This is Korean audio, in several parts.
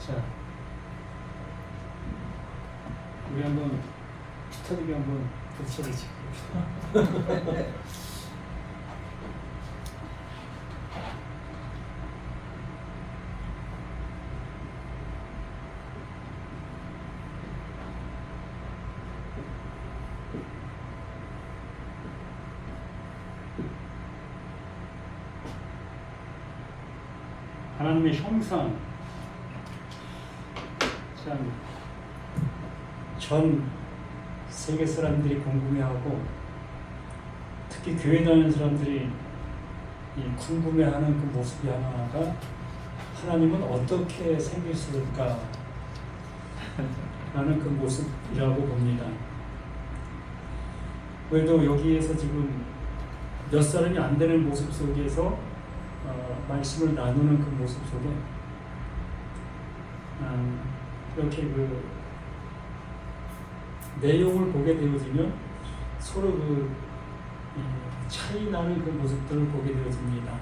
자, 우리 한번 스터디기 한번 붙여보지. 하나님의 형상. 참, 전 세계 사람들이 궁금해하고 특히 교회 다니는 사람들이 궁금해하는 그 모습이 하나가 하나님은 어떻게 생기실까 라는 그 모습이라고 봅니다. 그래도 여기에서 지금 몇 사람이 안 되는 모습 속에서 말씀을 나누는 그 모습 속에 이렇게 그 내용을 보게 되어지면 서로 그 차이 나는 그 모습들을 보게 되어집니다.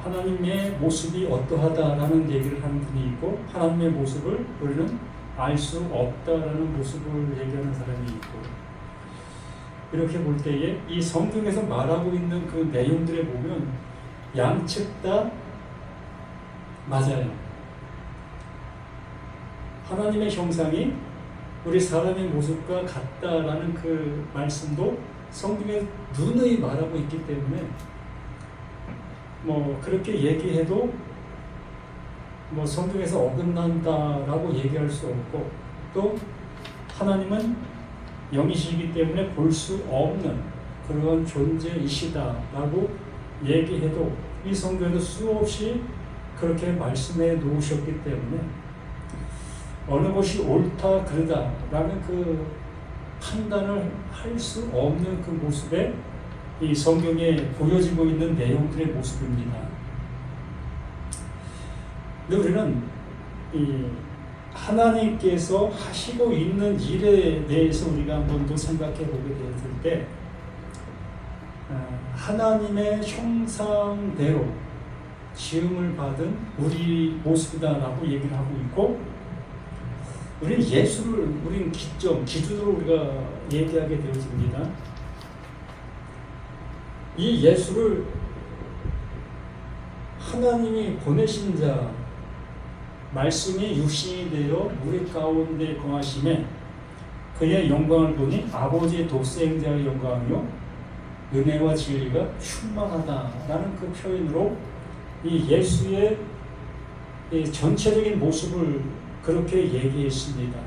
하나님의 모습이 어떠하다라는 얘기를 하는 분이 있고 하나님의 모습을 우리는 알 수 없다라는 모습을 얘기하는 사람이 있고, 이렇게 볼 때에 이 성경에서 말하고 있는 그 내용들에 보면 양측 다 맞아요. 하나님의 형상이 우리 사람의 모습과 같다라는 그 말씀도 성경에 누누이 말하고 있기 때문에 뭐 그렇게 얘기해도 뭐 성경에서 어긋난다라고 얘기할 수 없고, 또 하나님은 영이시기 때문에 볼 수 없는 그런 존재이시다라고 얘기해도 이 성경에도 수없이 그렇게 말씀해 놓으셨기 때문에 어느 것이 옳다 그르다라는 그 판단을 할 수 없는 그 모습에 이 성경에 보여지고 있는 내용들의 모습입니다. 근데 우리는 이 하나님께서 하시고 있는 일에 대해서 우리가 한 번 더 생각해 보게 되었을 때 하나님의 형상대로 지음을 받은 우리 모습이다라고 얘기를 하고 있고, 우리는 우리는 기준으로 우리가 얘기하게 되어집니다. 이 예수를 하나님이 보내신 자, 말씀이 육신이 되어 우리 가운데 거하심에 그의 영광을 보니 아버지의 독생자의 영광이요 은혜와 진리가 충만하다라는 그 표현으로 이 예수의 이 전체적인 모습을 그렇게 얘기했습니다.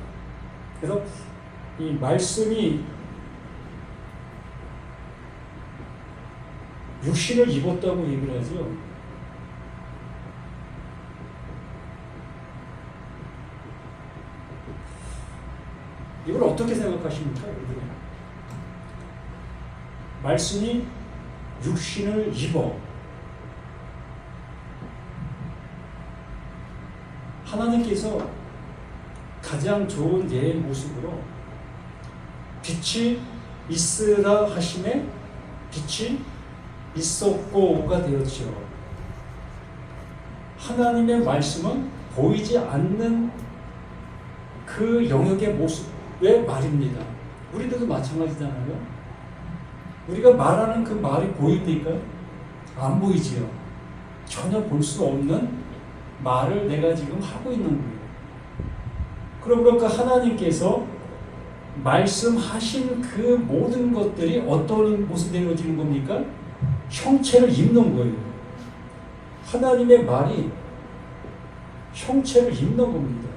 그래서 이 말씀이 육신을 입었다고 얘기를 하죠. 이걸 어떻게 생각하십니까, 여러분? 말씀이 육신을 입어 하나님께서 가장 좋은 예의 모습으로 빛이 있으라 하심에 빛이 있었고가 되었죠. 하나님의 말씀은 보이지 않는 그 영역의 모습의 말입니다. 우리들도 마찬가지잖아요. 우리가 말하는 그 말이 보입니까? 안 보이지요. 전혀 볼 수 없는 말을 내가 지금 하고 있는 거예요. 그러니까 하나님께서 말씀하신 그 모든 것들이 어떤 모습이 되어지는 겁니까? 형체를 입는 거예요. 하나님의 말이 형체를 입는 겁니다.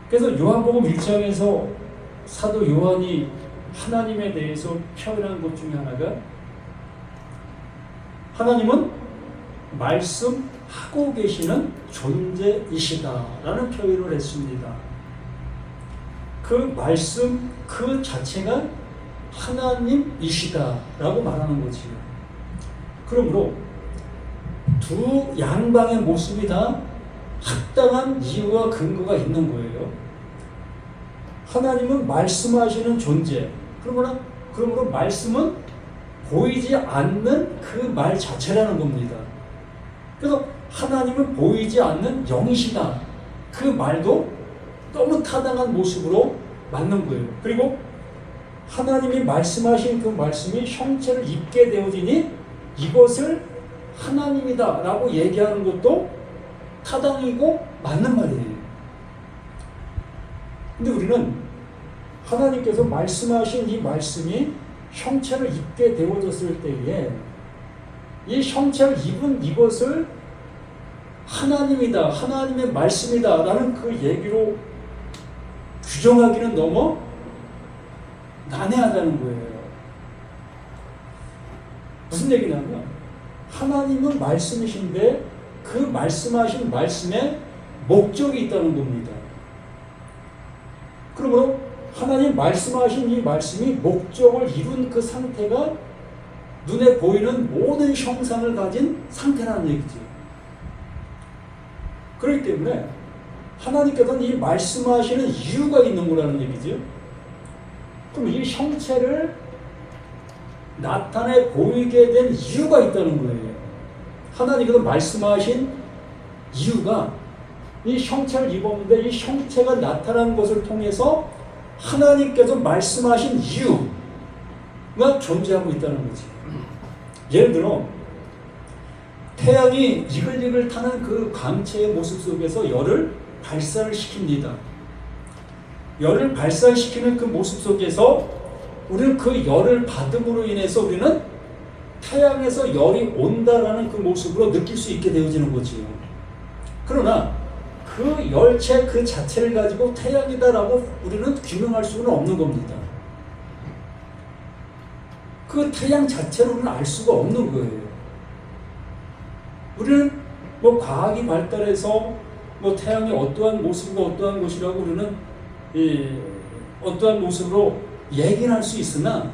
그래서 요한복음 1장에서 사도 요한이 하나님에 대해서 표현한 것 중에 하나가 하나님은 말씀하고 계시는 존재이시다라는 표현을 했습니다. 그 말씀 그 자체가 하나님이시다라고 말하는 거지요. 그러므로 두 양방의 모습이 다 합당한 이유와 근거가 있는 거예요. 하나님은 말씀하시는 존재, 그러나 그러므로 말씀은 보이지 않는 그 말 자체라는 겁니다. 그래서 하나님은 보이지 않는 영이시다. 그 말도 너무 타당한 모습으로 맞는 거예요. 그리고 하나님이 말씀하신 그 말씀이 형체를 입게 되어지니 이것을 하나님이다 라고 얘기하는 것도 타당이고 맞는 말이에요. 근데 우리는 하나님께서 말씀하신 이 말씀이 형체를 입게 되어졌을 때에 이 형체를 입은 이것을 하나님이다, 하나님의 말씀이다 라는 그 얘기로 규정하기는 너무 난해하다는 거예요. 무슨 얘기냐면 하나님은 말씀이신데 그 말씀하신 말씀에 목적이 있다는 겁니다. 그러므로 하나님 말씀하신 이 말씀이 목적을 이룬 그 상태가 눈에 보이는 모든 형상을 가진 상태라는 얘기죠. 그렇기 때문에 하나님께서는 이 말씀하시는 이유가 있는 거라는 얘기죠. 그럼 이 형체를 나타내 보이게 된 이유가 있다는 거예요. 하나님께서 말씀하신 이유가 이 형체를 입었는데 이 형체가 나타난 것을 통해서 하나님께서 말씀하신 이유가 존재하고 있다는 거지. 예를 들어 태양이 이글이글 타는 그 광채의 모습 속에서 열을 발산을 시킵니다. 열을 발산시키는 그 모습 속에서 우리는 그 열을 받음으로 인해서 우리는 태양에서 열이 온다라는 그 모습으로 느낄 수 있게 되어지는 거지요. 그러나 그 열체 그 자체를 가지고 태양이다라고 우리는 규명할 수는 없는 겁니다. 그 태양 자체로는 알 수가 없는 거예요. 우리는 뭐 과학이 발달해서 뭐 태양이 어떠한 모습이고 어떠한 것이라고 우리는 어떠한 모습으로 얘기를 할 수 있으나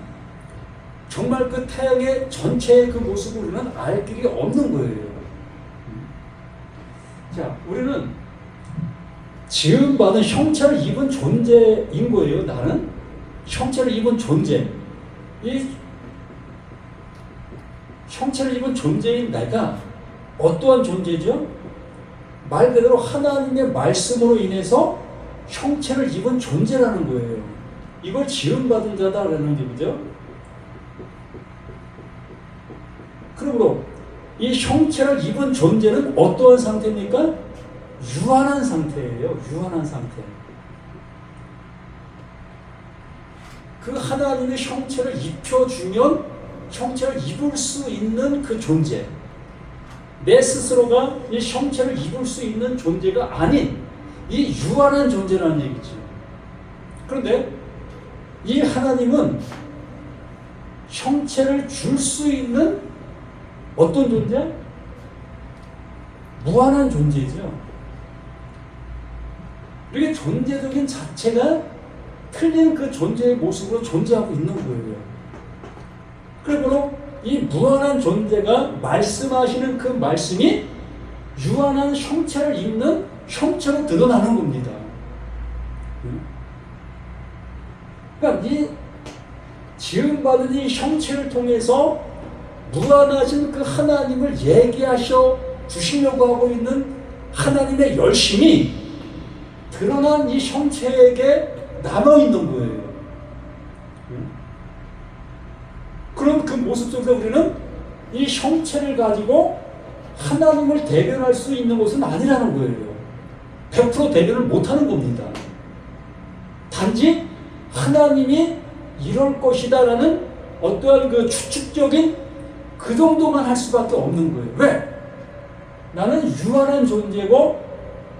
정말 그 태양의 전체의 그 모습을 우리는 알 길이 없는 거예요. 자, 우리는 지음받은 형체를 입은 존재인 거예요. 나는 형체를 입은 존재. 이 형체를 입은 존재인 내가 어떠한 존재죠? 말 그대로 하나님의 말씀으로 인해서 형체를 입은 존재라는 거예요. 이걸 지음받은 자다라는 얘기죠. 그러므로 이 형체를 입은 존재는 어떠한 상태입니까? 유한한 상태예요. 유한한 상태. 그 하나님의 형체를 입혀주면 형체를 입을 수 있는 그 존재. 내 스스로가 이 형체를 입을 수 있는 존재가 아닌 이 유한한 존재라는 얘기죠. 그런데 이 하나님은 형체를 줄 수 있는 어떤 존재? 무한한 존재죠. 이렇게 존재적인 자체가 틀린 그 존재의 모습으로 존재하고 있는 거예요. 그러므로 이 무한한 존재가 말씀하시는 그 말씀이 유한한 형체를 입는 형체로 드러나는 겁니다. 그러니까 이 지음받은 이 형체를 통해서 무한하신 그 하나님을 얘기하셔 주시려고 하고 있는 하나님의 열심이 드러난 이 형체에게 남아있는 거예요. 그럼 그 모습 속에서 우리는 이 형체를 가지고 하나님을 대변할 수 있는 것은 아니라는 거예요. 100% 대변을 못하는 겁니다. 단지 하나님이 이럴 것이다라는 어떠한 그 추측적인 그 정도만 할 수밖에 없는 거예요. 왜? 나는 유한한 존재고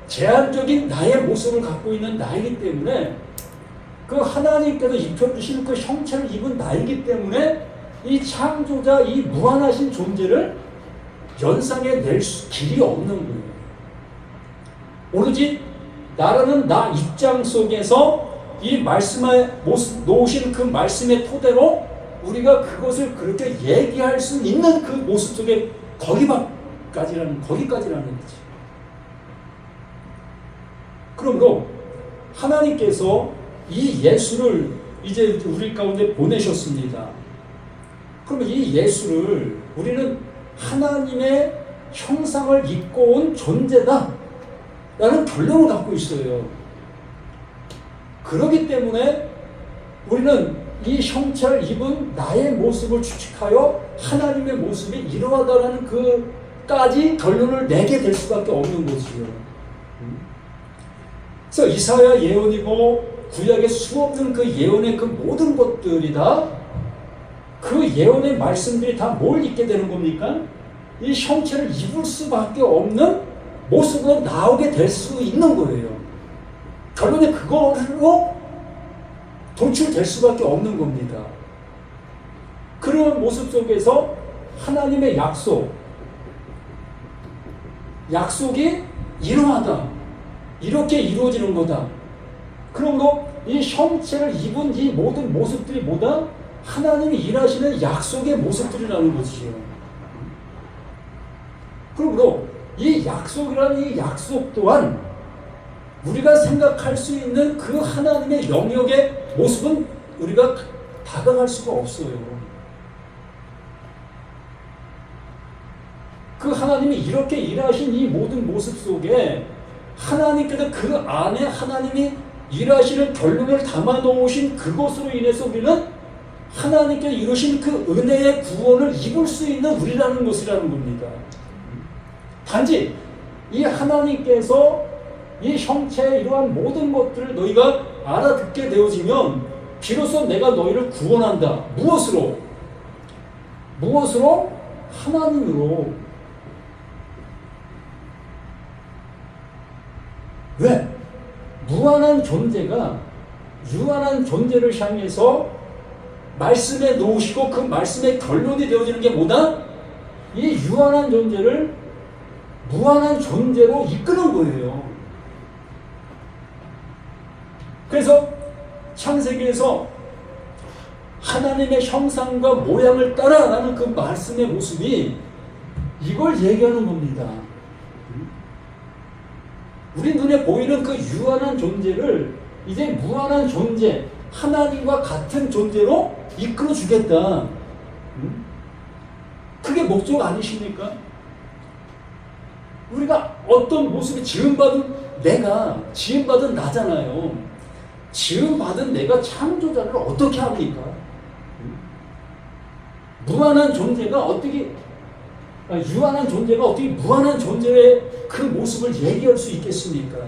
제한적인 나의 모습을 갖고 있는 나이기 때문에 그 하나님께서 입혀주신 그 형체를 입은 나이기 때문에 이 창조자, 이 무한하신 존재를 연상해 낼 길이 없는 거예요. 오로지 나라는 나 입장 속에서 이 말씀에 놓으신 그 말씀의 토대로 우리가 그것을 그렇게 얘기할 수 있는 그 모습 속에 거기까지라는 거지. 그러므로 하나님께서 이 예수를 이제 우리 가운데 보내셨습니다. 그러면 이 예수를 우리는 하나님의 형상을 입고 온 존재다 라는 결론을 갖고 있어요. 그렇기 때문에 우리는 이 형체를 입은 나의 모습을 추측하여 하나님의 모습이 이러하다라는 그까지 결론을 내게 될 수밖에 없는 거지요. 그래서 이사야 예언이고 구약의 수없는 그 예언의 그 모든 것들이 다 그 예언의 말씀들이 다 뭘 입게 되는 겁니까? 이 형체를 입을 수밖에 없는 모습으로 나오게 될 수 있는 거예요. 결론에 그걸로 도출될 수밖에 없는 겁니다. 그런 모습 속에서 하나님의 약속이 이러하다. 이렇게 이루어지는 거다. 그러므로 이 형체를 입은 이 모든 모습들이 뭐다? 하나님이 일하시는 약속의 모습들이라는 것이죠. 그러므로 이 약속이라는 이 약속 또한 우리가 생각할 수 있는 그 하나님의 영역의 모습은 우리가 다가갈 수가 없어요. 그 하나님이 이렇게 일하신 이 모든 모습 속에 하나님께서 그 안에 하나님이 일하시는 결론을 담아 놓으신 그것으로 인해서 우리는 하나님께 이루신 그 은혜의 구원을 입을 수 있는 우리라는 것이라는 겁니다. 단지 이 하나님께서 이 형체의 이러한 모든 것들을 너희가 알아듣게 되어지면 비로소 내가 너희를 구원한다. 무엇으로? 하나님으로. 왜? 무한한 존재가 유한한 존재를 향해서 말씀에 놓으시고 그 말씀의 결론이 되어지는 게 뭐다? 이 유한한 존재를 무한한 존재로 이끄는 거예요. 그래서 창세기에서 하나님의 형상과 모양을 따라라는 그 말씀의 모습이 이걸 얘기하는 겁니다. 우리 눈에 보이는 그 유한한 존재를 이제 무한한 존재, 하나님과 같은 존재로 이끌어 주겠다. 그게 목적 아니십니까? 우리가 어떤 모습이 지음받은 나잖아요. 지음받은 내가 창조자를 어떻게 합니까? 무한한 존재가 어떻게, 유한한 존재가 어떻게 무한한 존재의 그 모습을 얘기할 수 있겠습니까?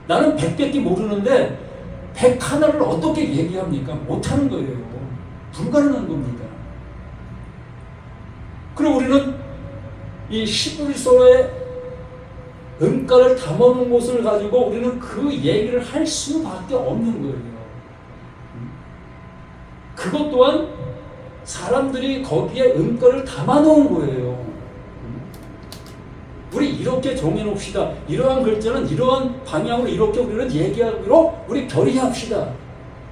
나는 100밖에 모르는데 101를 어떻게 얘기합니까? 못하는 거예요. 불가능한 겁니다. 그리고 우리는 이 히브리서의 음가를 담아놓은 것을 가지고 우리는 그 얘기를 할 수밖에 없는 거예요. 그것 또한 사람들이 거기에 음가를 담아놓은 거예요. 우리 이렇게 정해놓읍시다. 이러한 글자는 이러한 방향으로 이렇게 우리는 얘기하기로 우리 결의합시다.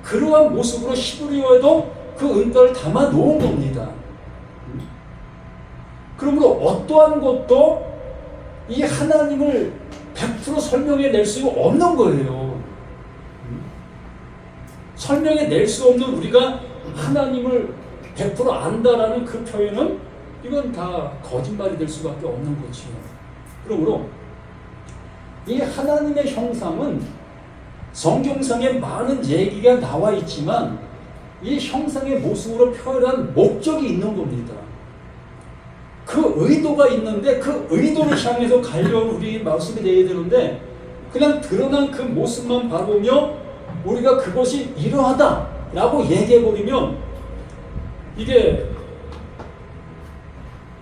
그러한 모습으로 히브리어에도 그 음가를 담아 놓은 겁니다. 그러므로 어떠한 것도 이 하나님을 100% 설명해 낼 수 없는 거예요. 설명해 낼 수 없는 우리가 하나님을 100% 안다라는 그 표현은 이건 다 거짓말이 될 수밖에 없는 거지요. 그러므로 이 하나님의 형상은 성경상에 많은 얘기가 나와 있지만 이 형상의 모습으로 표현한 목적이 있는 겁니다. 그 의도가 있는데 그 의도를 향해서 가려는 우리 말씀이 되어야 되는데 그냥 드러난 그 모습만 바라보며 우리가 그것이 이러하다라고 얘기해버리면 이게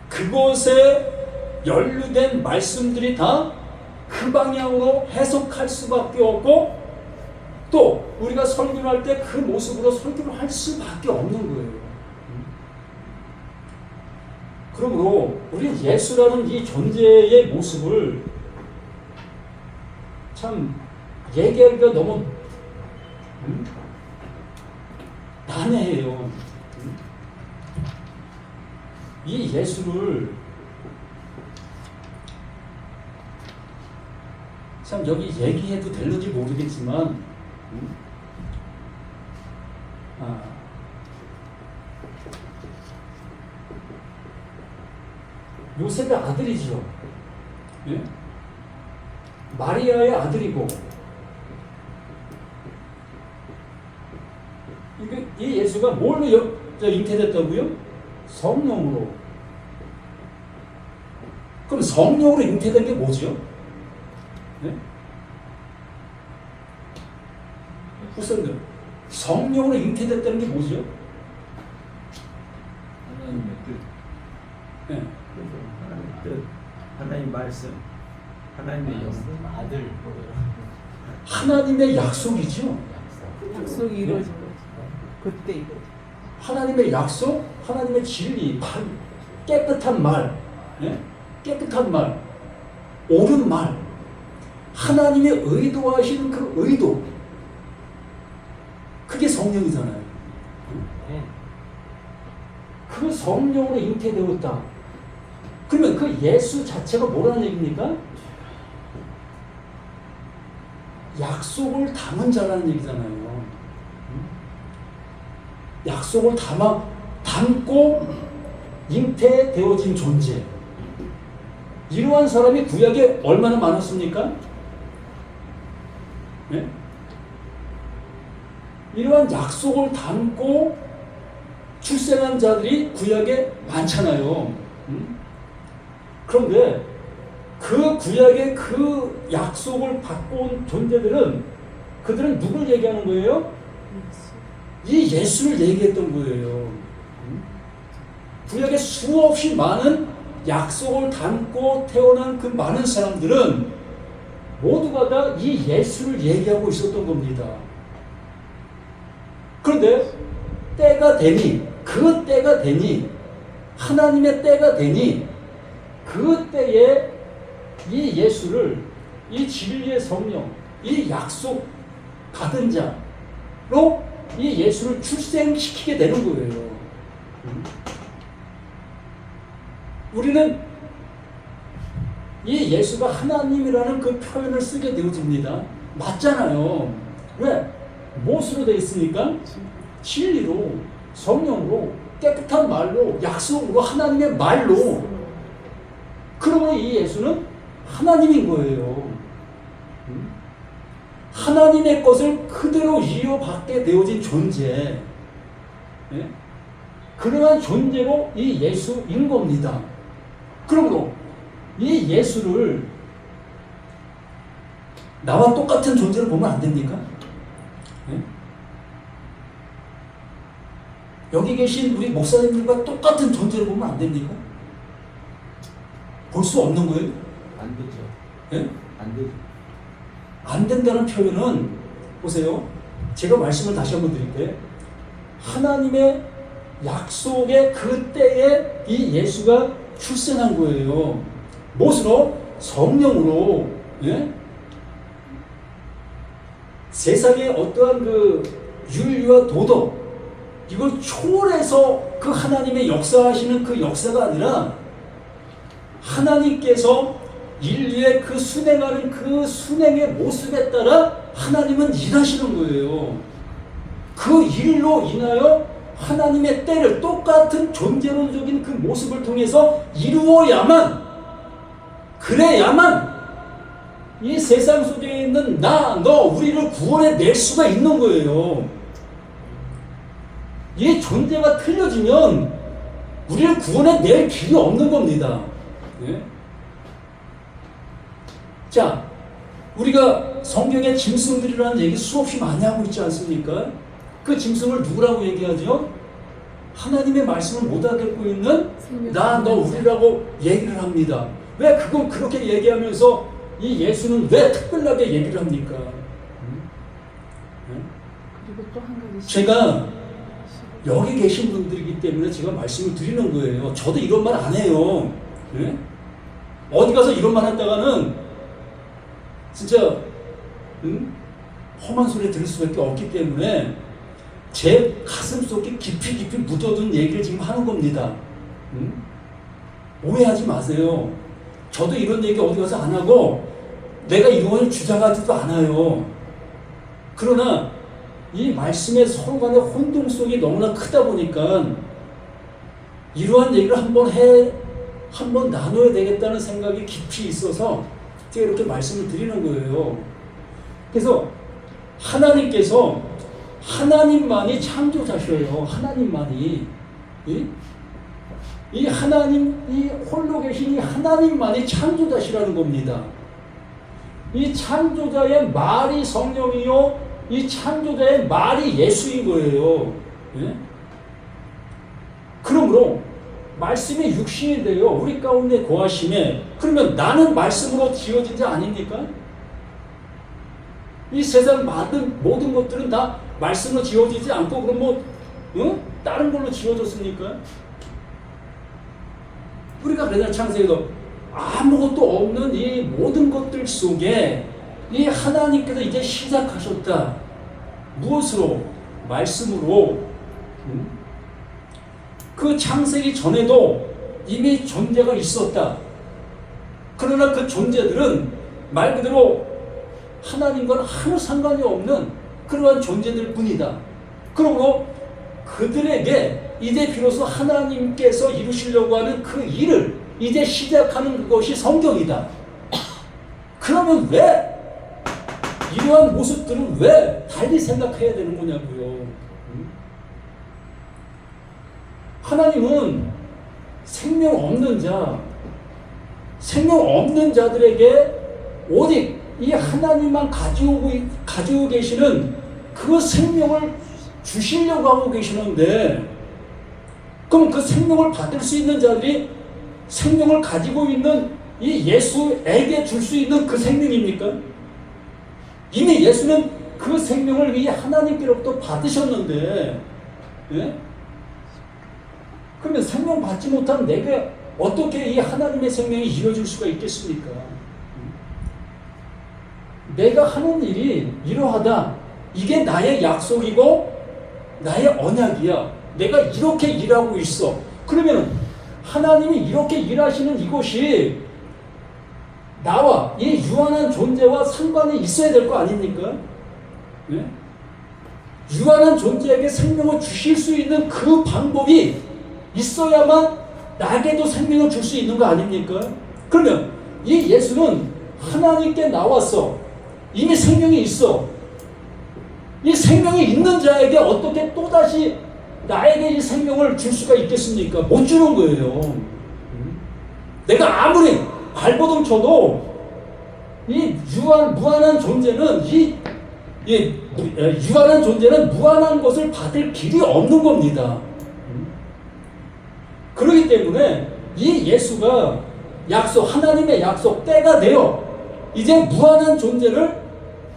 그것에 연루된 말씀들이 다 그 방향으로 해석할 수밖에 없고 또 우리가 설교를 할 때 그 모습으로 설교를 할 수밖에 없는 거예요. 그러므로 우리 예수라는 이 존재의 모습을 참 얘기하기가 너무 난해해요. 이 예수를 참 여기 얘기해도 될는지 모르겠지만 요셉의 아들이죠. 예? 마리아의 아들이고, 이 예수가 뭘로 잉태됐다고요? 성령으로. 그럼 성령으로 잉태된 게 뭐죠? 네? 후손들, 성령으로 잉태됐다는 게 뭐죠? 하나님의 뜻. 네. 하나님의 뜻. 하나님 말씀. 하나님의 영성. 아들. 하나님의 약속이죠. 약속이 이루어진 거지. 그때 이루어진. 하나님의 약속, 하나님의 진리, 깨끗한 말, 예? 깨끗한 말, 옳은 말, 하나님의 의도하시는 그 의도, 그게 성령이잖아요. 그 성령으로 잉태되었다. 그러면 그 예수 자체가 뭐라는 얘기입니까? 약속을 담은 자라는 얘기잖아요. 약속을 담고 잉태되어진 존재. 이러한 사람이 구약에 얼마나 많았습니까? 네? 이러한 약속을 담고 출생한 자들이 구약에 많잖아요. 그런데 그 구약의 그 약속을 받고 온 존재들은 그들은 누굴 얘기하는 거예요? 이 예수를 얘기했던 거예요. 구약에 수없이 많은 약속을 담고 태어난 그 많은 사람들은 모두가 다 이 예수를 얘기하고 있었던 겁니다. 그런데 때가 되니, 그 때가 되니, 하나님의 때가 되니, 그 때에 이 예수를, 이 진리의 성령, 이 약속 받은 자로 이 예수를 출생시키게 되는 거예요. 우리는 이 예수가 하나님이라는 그 표현을 쓰게 되어집니다. 맞잖아요. 왜? 무엇으로 되어 있으니까? 진리로, 성령으로, 깨끗한 말로, 약속으로, 하나님의 말로. 그러므로 이 예수는 하나님인 거예요. 하나님의 것을 그대로 이어받게 되어진 존재. 예? 그러한 존재로 이 예수인 겁니다. 그러므로 이 예수를 나와 똑같은 존재로 보면 안 됩니까? 예? 여기 계신 우리 목사님들과 똑같은 존재로 보면 안 됩니까? 볼 수 없는 거예요? 안 되죠. 예? 안 되죠. 안 된다는 표현은 보세요. 제가 말씀을 다시 한번 드릴게요. 하나님의 약속의 그 때에 이 예수가 출생한 거예요. 무엇으로? 성령으로. 예? 세상의 어떠한 그 윤리와 도덕 이걸 초월해서 그 하나님의 역사하시는 그 역사가 아니라 하나님께서 인류의 그 순행하는 그 순행의 모습에 따라 하나님은 일하시는 거예요. 그 일로 인하여 하나님의 때를 똑같은 존재론적인 그 모습을 통해서 이루어야만, 그래야만 이 세상 속에 있는 나, 너, 우리를 구원해 낼 수가 있는 거예요. 이 존재가 틀려지면 우리를 구원해 낼 길이 없는 겁니다. 예? 자, 우리가 성경의 짐승들이라는 얘기 수없이 많이 하고 있지 않습니까? 그 짐승을 누구라고 얘기하죠? 하나님의 말씀을 못 알아듣고 있는 나, 너, 우리라고 얘기를 합니다. 왜 그건 그렇게 얘기하면서 이 예수는 왜 특별하게 얘기를 합니까? 그리고 또 한 가지. 제가 여기 계신 분들이기 때문에 제가 말씀을 드리는 거예요. 저도 이런 말 안 해요. 네? 어디 가서 이런 말 했다가는 진짜 험한 소리 들을 수밖에 없기 때문에 제 가슴 속에 깊이 묻어둔 얘기를 지금 하는 겁니다. 오해하지 마세요. 저도 이런 얘기 어디 가서 안 하고 내가 이런 걸 주장하지도 않아요. 그러나 이 말씀의 서로 간의 혼동성이 너무나 크다 보니까 이러한 얘기를 한번 나눠야 되겠다는 생각이 깊이 있어서 제가 이렇게 말씀을 드리는 거예요. 그래서 하나님께서 하나님만이 창조자셔요. 하나님만이. 이 하나님, 이 홀로 계신 이 하나님만이 창조자시라는 겁니다. 이 창조자의 말이 성령이요, 이 창조자의 말이 예수인 거예요. 예? 그러므로 말씀이 육신이 되어 우리 가운데 거하심에, 그러면 나는 말씀으로 지어진 자 아닙니까? 이 세상 모든 것들은 다 말씀으로 지어지지 않고 그럼 다른 걸로 지어졌습니까? 우리가 그래서 창세기도 아무것도 없는 이 모든 것들 속에 이 하나님께서 이제 시작하셨다. 무엇으로? 말씀으로. 그 창세기 전에도 이미 존재가 있었다. 그러나 그 존재들은 말 그대로 하나님과는 아무 상관이 없는 그러한 존재들 뿐이다. 그러므로 그들에게 이제 비로소 하나님께서 이루시려고 하는 그 일을 이제 시작하는 그것이 성경이다. 그러면 왜 이러한 모습들은 왜 달리 생각해야 되는 거냐고요. 하나님은 생명 없는 자들에게 오직 이 하나님만 가지고 계시는 그 생명을 주시려고 하고 계시는데, 그럼 그 생명을 받을 수 있는 자들이 생명을 가지고 있는 이 예수에게 줄 수 있는 그 생명입니까? 이미 예수는 그 생명을 이 하나님께로부터 받으셨는데, 예? 그러면 생명 받지 못한 내게 어떻게 이 하나님의 생명이 이루어질 수가 있겠습니까? 내가 하는 일이 이러하다. 이게 나의 약속이고 나의 언약이야. 내가 이렇게 일하고 있어. 그러면 하나님이 이렇게 일하시는 이것이 나와 이 유한한 존재와 상관이 있어야 될 거 아닙니까? 네? 유한한 존재에게 생명을 주실 수 있는 그 방법이 있어야만 나에게도 생명을 줄 수 있는 거 아닙니까? 그러면 이 예수는 하나님께 나왔어. 이미 생명이 있어. 이 생명이 있는 자에게 어떻게 또다시 나에게 이 생명을 줄 수가 있겠습니까? 못 주는 거예요. 내가 아무리 발버둥 쳐도 이 무한한 존재는 유한한 존재는 무한한 것을 받을 길이 없는 겁니다. 그렇기 때문에 이 예수가 하나님의 약속 때가 되어 이제 무한한 존재를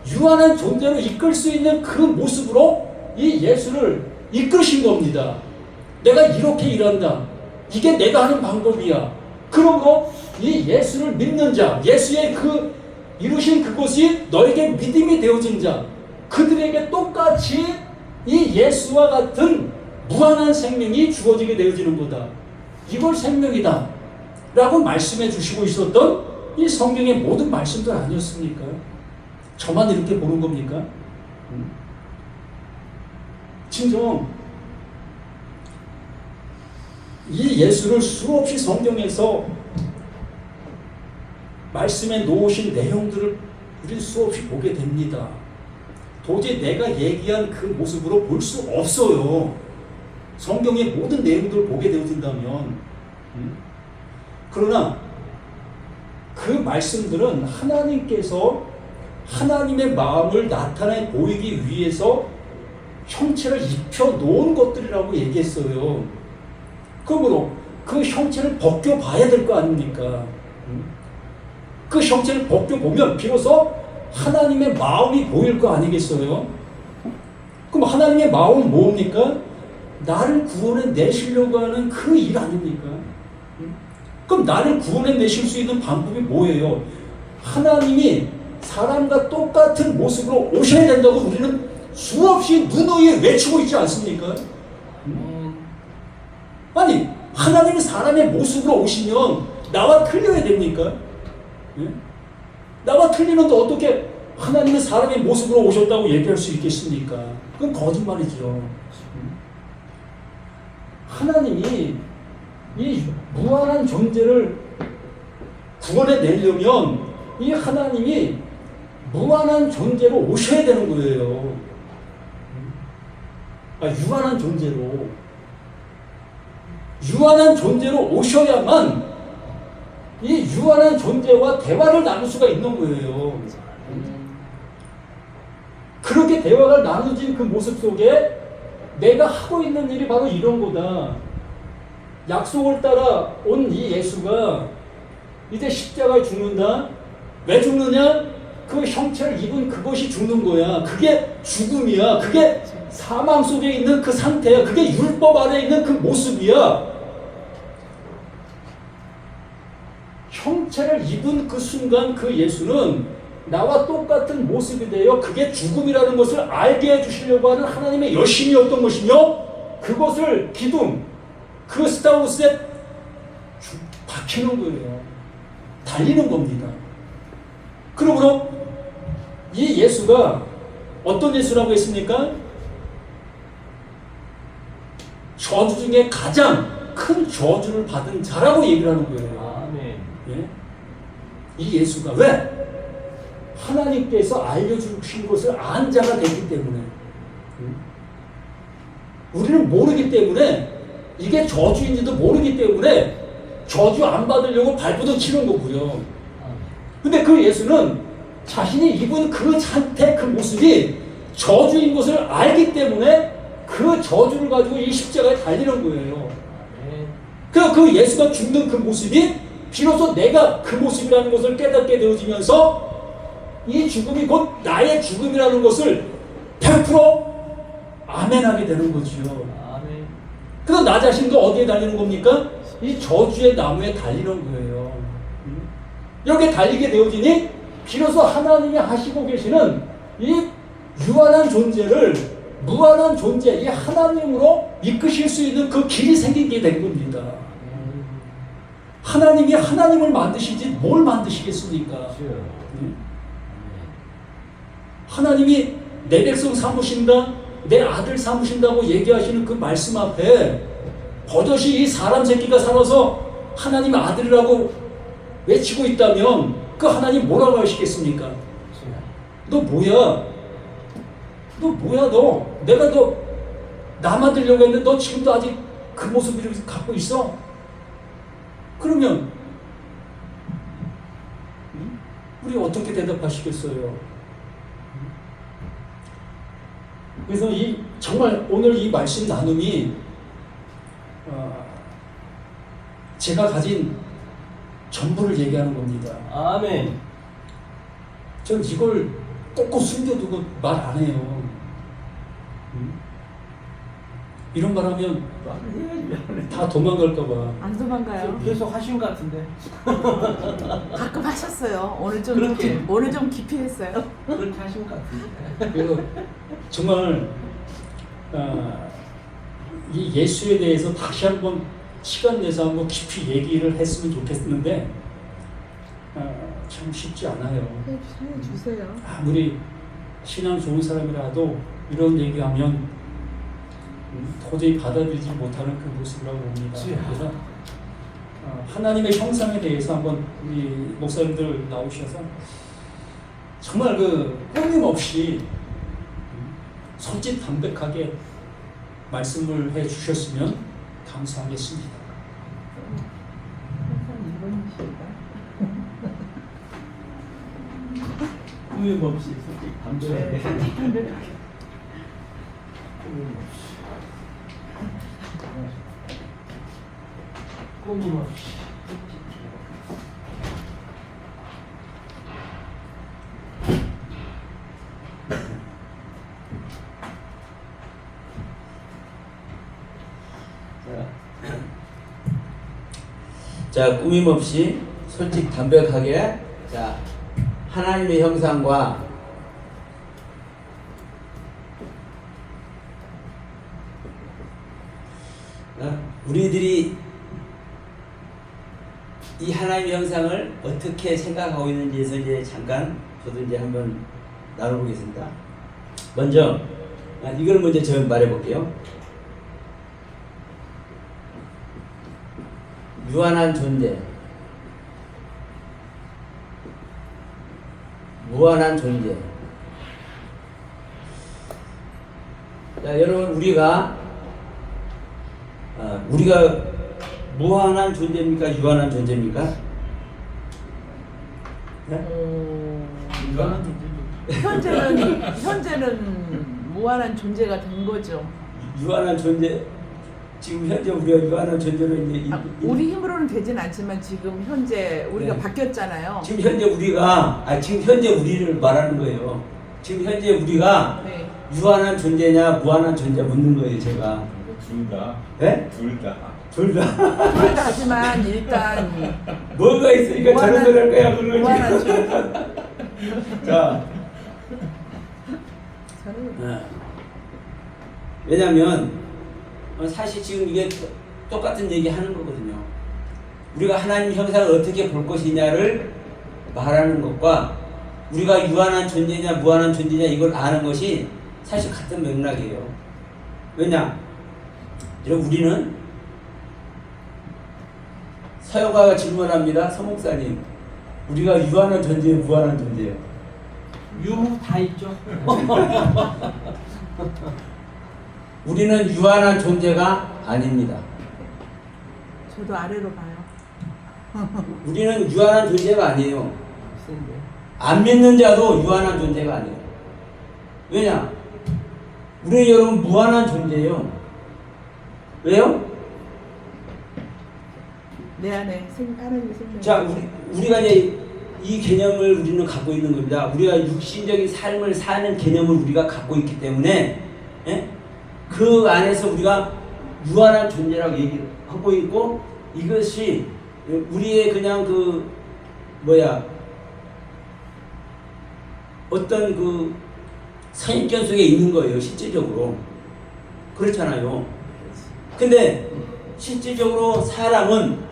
유한한 존재로 이끌 수 있는 그 모습으로 이 예수를 이끄신 겁니다. 내가 이렇게 일한다. 이게 내가 하는 방법이야. 그러므로 이 예수를 믿는 자, 예수의 그 이루신 그것이 너에게 믿음이 되어진 자, 그들에게 똑같이 이 예수와 같은 무한한 생명이 주어지게 되어지는 거다. 이걸 생명이다 라고 말씀해 주시고 있었던 이 성경의 모든 말씀들 아니었습니까? 저만 이렇게 보는 겁니까? 진정 이 예수를 수없이 성경에서 말씀에 놓으신 내용들을 우리는 수없이 보게 됩니다. 도저히 내가 얘기한 그 모습으로 볼 수 없어요. 성경의 모든 내용들을 보게 되어진다면. 그러나 그 말씀들은 하나님께서 하나님의 마음을 나타내 보이기 위해서 형체를 입혀 놓은 것들이라고 얘기했어요. 그러므로 그 형체를 벗겨봐야 될 거 아닙니까? 그 형체를 벗겨보면 비로소 하나님의 마음이 보일 거 아니겠어요? 그럼 하나님의 마음은 뭡니까? 나를 구원해 내시려고 하는 그 일 아닙니까? 그럼 나를 구원해 내실 수 있는 방법이 뭐예요? 하나님이 사람과 똑같은 모습으로 오셔야 된다고 우리는 수없이 누누이 외치고 있지 않습니까? 아니, 하나님이 사람의 모습으로 오시면 나와 틀려야 됩니까? 나와 틀리는데 어떻게 하나님은 사람의 모습으로 오셨다고 얘기할 수 있겠습니까? 그건 거짓말이죠. 하나님이 이 무한한 존재를 구원해 내려면 이 하나님이 무한한 존재로 오셔야 되는 거예요. 유한한 존재로. 유한한 존재로 오셔야만 이 유한한 존재와 대화를 나눌 수가 있는 거예요. 그렇게 대화가 나눠진 그 모습 속에 내가 하고 있는 일이 바로 이런 거다. 약속을 따라 온 이 예수가 이제 십자가에 죽는다. 왜 죽느냐? 그 형체를 입은 그것이 죽는 거야. 그게 죽음이야. 그게 사망 속에 있는 그 상태야. 그게 율법 아래 있는 그 모습이야. 형체를 입은 그 순간 그 예수는 나와 똑같은 모습이 되어 그게 죽음이라는 것을 알게 해주시려고 하는 하나님의 열심이었던 것이며 그것을 기둥, 그 스타우스에 박히는 거예요. 달리는 겁니다. 그러므로 이 예수가 어떤 예수라고 했습니까? 저주 중에 가장 큰 저주를 받은 자라고 얘기를 하는 거예요. 아멘. 예? 이 예수가 왜? 하나님께서 알려주신 것을 안 자가 됐기 때문에. 우리는 모르기 때문에 이게 저주인지도 모르기 때문에 저주 안 받으려고 발부둥 치는 거고요. 근데 그 예수는 자신이 입은 그 상태, 그 모습이 저주인 것을 알기 때문에 그 저주를 가지고 이 십자가에 달리는 거예요. 그 예수가 죽는 그 모습이 비로소 내가 그 모습이라는 것을 깨닫게 되어지면서 이 죽음이 곧 나의 죽음이라는 것을 100% 아멘하게 되는 거지요. 아멘. 그래서 나 자신도 어디에 달리는 겁니까? 이 저주의 나무에 달리는 거예요. 이렇게 달리게 되어지니 비로소 하나님이 하시고 계시는 이 유한한 존재를 무한한 존재, 이 하나님으로 이끄실 수 있는 그 길이 생기게 된 겁니다. 하나님이 하나님을 만드시지 뭘 만드시겠습니까? 하나님이 내 백성 삼으신다, 내 아들 삼으신다고 얘기하시는 그 말씀 앞에 버젓이 이 사람 새끼가 살아서 하나님 아들이라고 외치고 있다면 그 하나님 뭐라고 하시겠습니까? 너 뭐야? 너 뭐야 너? 내가 너 남아들려고 했는데 너 지금도 아직 그 모습을 갖고 있어? 그러면 우리 어떻게 대답하시겠어요? 그래서 정말 오늘 이 말씀 나눔이 제가 가진 전부를 얘기하는 겁니다. 아멘. 전 이걸 꼭꼭 숨겨두고 말 안 해요. 이런 말 하면 다 도망갈까봐. 안 도망가요. 계속 하신 것 같은데. 가끔 하셨어요. 오늘 그렇게. 좀 깊이 했어요. 그렇게 하신 것 같은데. 그래서 정말 이 예수에 대해서 다시 한번 시간 내서 한번 깊이 얘기를 했으면 좋겠는데 참 쉽지 않아요. 해주세요. 아무리 신앙 좋은 사람이라도 이런 얘기하면 도저히 받아들이지 못하는 그 모습이라고 봅니다. 그래서 하나님의 형상에 대해서 한번 우리 목사님들 나오셔서 정말 끊임없이 솔직담백하게 말씀을 해 주셨으면 감사하겠습니다. 항상 이번이실까? 꾸밈 없이 솔직히 담백하게. 담백하게. 꾸밈 없이. 꾸밈 없이. 자, 꾸밈 없이 솔직 담백하게, 자, 하나님의 형상과 우리들이 이 하나님의 형상을 어떻게 생각하고 있는지에서 이제 잠깐 저도 이제 한번 나눠보겠습니다. 먼저 이걸 먼저 제가 말해볼게요. 유한한 존재, 무한한 존재. 자, 여러분 우리가 무한한 존재입니까? 유한한 존재입니까? 네? 유한한 존재죠. 현재는 무한한 존재가 된 거죠. 유한한 존재. 지금 현재 우리가 유한한 존재로 이제 우리 힘으로는 되진 않지만 지금 현재 우리가 네. 바뀌었잖아요. 지금 현재 우리를 말하는 거예요. 지금 현재 우리가 네. 유한한 존재냐 무한한 존재 묻는 거예요, 제가. 둘 다. 네? 둘 다. 둘 다. 그렇다 하지만 일단 뭐가 있으니까 저런 소리 할 거야, 그런 무한한 거지. 존재. 자, 저는 왜냐면 사실 지금 이게 똑같은 얘기 하는 거거든요. 우리가 하나님 형상을 어떻게 볼 것이냐를 말하는 것과 우리가 유한한 존재냐 무한한 존재냐 이걸 아는 것이 사실 같은 맥락이에요. 왜냐? 우리는 서영가가 질문합니다. 서목사님, 우리가 유한한 존재예요, 무한한 존재예요? 유 다 있죠. 우리는 유한한 존재가 아닙니다. 저도 아래로 봐요. 우리는 유한한 존재가 아니에요. 센데. 안 믿는 자도 유한한 존재가 아니에요. 왜냐? 우리 여러분 무한한 존재예요. 왜요? 내 안에 하나님의 생명. 자, 우리가 이제 이 개념을 우리는 갖고 있는 겁니다. 우리가 육신적인 삶을 사는 개념을 우리가 갖고 있기 때문에 그 안에서 우리가 유한한 존재라고 얘기를 하고 있고, 이것이 우리의 그냥 어떤 그 선입견 속에 있는 거예요, 실질적으로. 그렇잖아요. 근데 실질적으로 사람은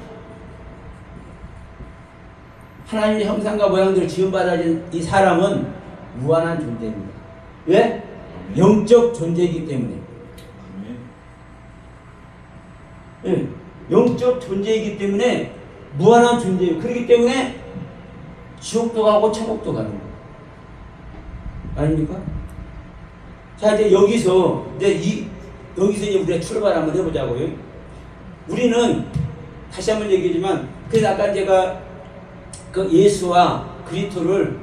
하나님의 형상과 모양대로 지음받아진 이 사람은 무한한 존재입니다. 왜? 영적 존재이기 때문에. 예, 영적 존재이기 때문에 무한한 존재예요. 그렇기 때문에 지옥도 가고 천국도 가는 거예요. 아닙니까? 자, 이제 여기서 이제 우리가 출발 한번 해보자고요. 우리는 다시 한번 얘기하지만, 그래서 아까 제가 그 예수와 그리스도를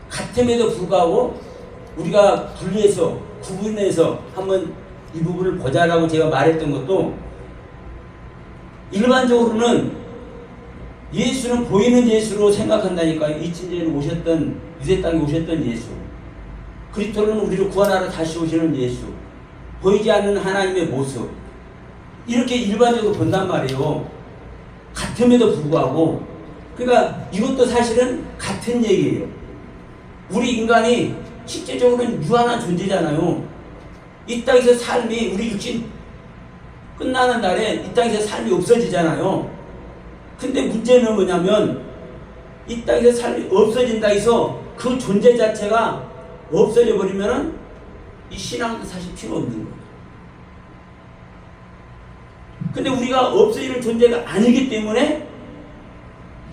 같음에도 불구하고 우리가 분리해서 구분해서 한번 이 부분을 보자라고 제가 말했던 것도, 일반적으로는 예수는 보이는 예수로 생각한다니까요. 이친제로 오셨던, 유대 땅에 오셨던 예수. 그리스도는 우리를 구원하러 다시 오시는 예수. 보이지 않는 하나님의 모습. 이렇게 일반적으로 본단 말이에요. 같음에도 불구하고. 그러니까 이것도 사실은 같은 얘기예요. 우리 인간이 실제적으로는 유한한 존재잖아요. 이 땅에서 삶이, 우리 육신 끝나는 날에 이 땅에서 삶이 없어지잖아요. 근데 문제는 뭐냐면, 이 땅에서 삶이 없어진다 해서 그 존재 자체가 없어져 버리면은 이 신앙도 사실 필요 없는 거예요. 근데 우리가 없어지는 존재가 아니기 때문에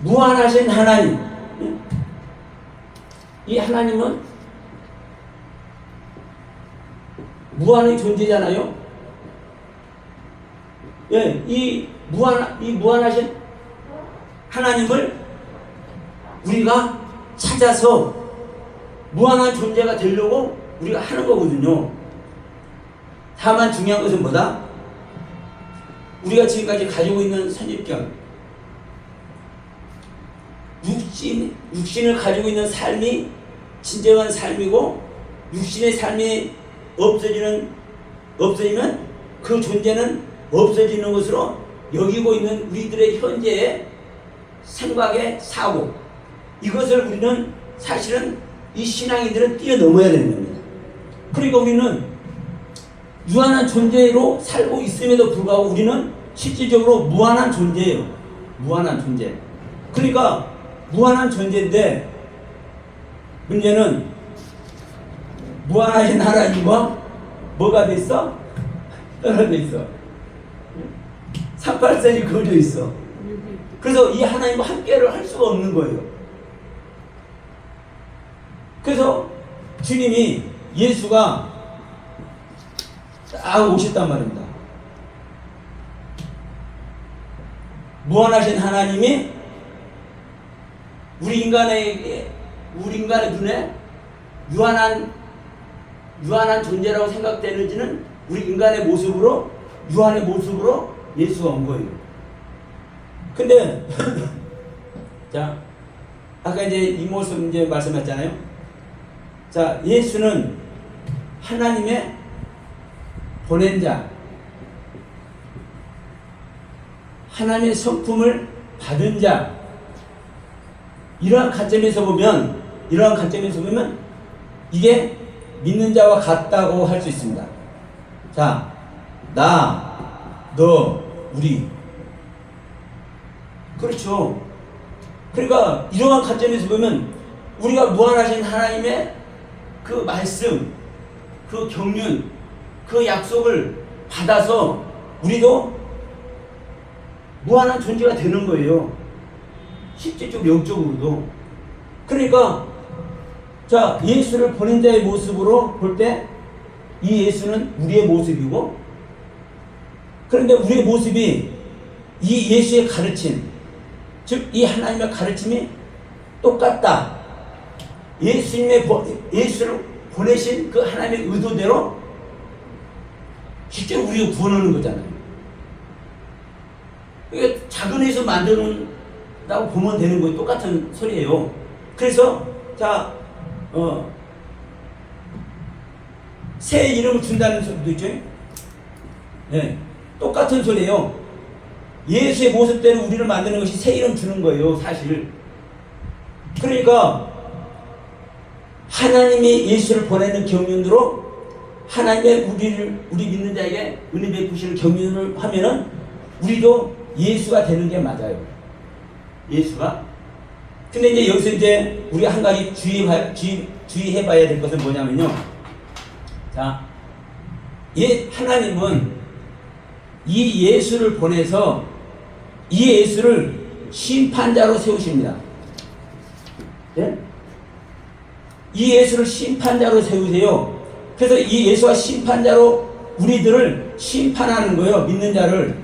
무한하신 하나님, 이 하나님은 무한의 존재잖아요. 예, 이 무한하신 하나님을 우리가 찾아서 무한한 존재가 되려고 우리가 하는 거거든요. 다만 중요한 것은 뭐다? 우리가 지금까지 가지고 있는 선입견, 육신을 가지고 있는 삶이 진정한 삶이고, 육신의 삶이 없어지면 그 존재는 없어지는 것으로 여기고 있는 우리들의 현재의 생각의 사고, 이것을 우리는 사실은 이 신앙인들은 뛰어넘어야 되는 겁니다. 그러니까 우리는 유한한 존재로 살고 있음에도 불구하고 우리는 실질적으로 무한한 존재예요. 무한한 존재. 그러니까 무한한 존재인데, 문제는 무한하신 하나님과 뭐가 됐어? 떨어져 있어. 38선이 그어져 있어. 그래서 이 하나님과 함께를 할 수가 없는 거예요. 그래서 주님이 예수가 딱 오셨단 말입니다. 무한하신 하나님이 우리 인간의 눈에 유한한 존재라고 생각되는지는 우리 인간의 모습으로, 유한의 모습으로 예수가 온 거예요. 근데 자, 아까 이제 이 모습 이제 말씀했잖아요. 자, 예수는 하나님의 보낸 자, 하나님의 성품을 받은 자, 이러한 관점에서 보면 이게 믿는 자와 같다고 할 수 있습니다. 자, 나, 너, 우리. 그렇죠. 그러니까 이러한 관점에서 보면 우리가 무한하신 하나님의 그 말씀, 그 경륜, 그 약속을 받아서 우리도 무한한 존재가 되는 거예요. 실질적으로 영적으로도. 그러니까 자, 예수를 보낸 자의 모습으로 볼 때 이 예수는 우리의 모습이고, 그런데 우리의 모습이 이 예수의 가르침, 즉 이 하나님의 가르침이 똑같다. 예수를 보내신 그 하나님의 의도대로 실제로 우리가 구원하는 거잖아요. 이게 작은 예수 만드는다고 보면 되는 거예요. 똑같은 소리예요. 그래서 자, 새 이름을 준다는 소리도 있죠. 네, 똑같은 소리예요. 예수의 모습대로 우리를 만드는 것이 새 이름 주는 거예요, 사실. 그러니까 하나님이 예수를 보내는 경륜으로 하나님의 우리 믿는 자에게 은혜 베푸시는 경륜을 하면은 우리도 예수가 되는 게 맞아요. 예수가. 근데 이제 여기서 이제 우리가 한 가지 주의해 봐야 될 것은 뭐냐면요. 자, 하나님은 이 예수를 보내서 이 예수를 심판자로 세우십니다. 네? 이 예수를 심판자로 세우세요. 그래서 이 예수가 심판자로 우리들을 심판하는 거예요. 믿는 자를.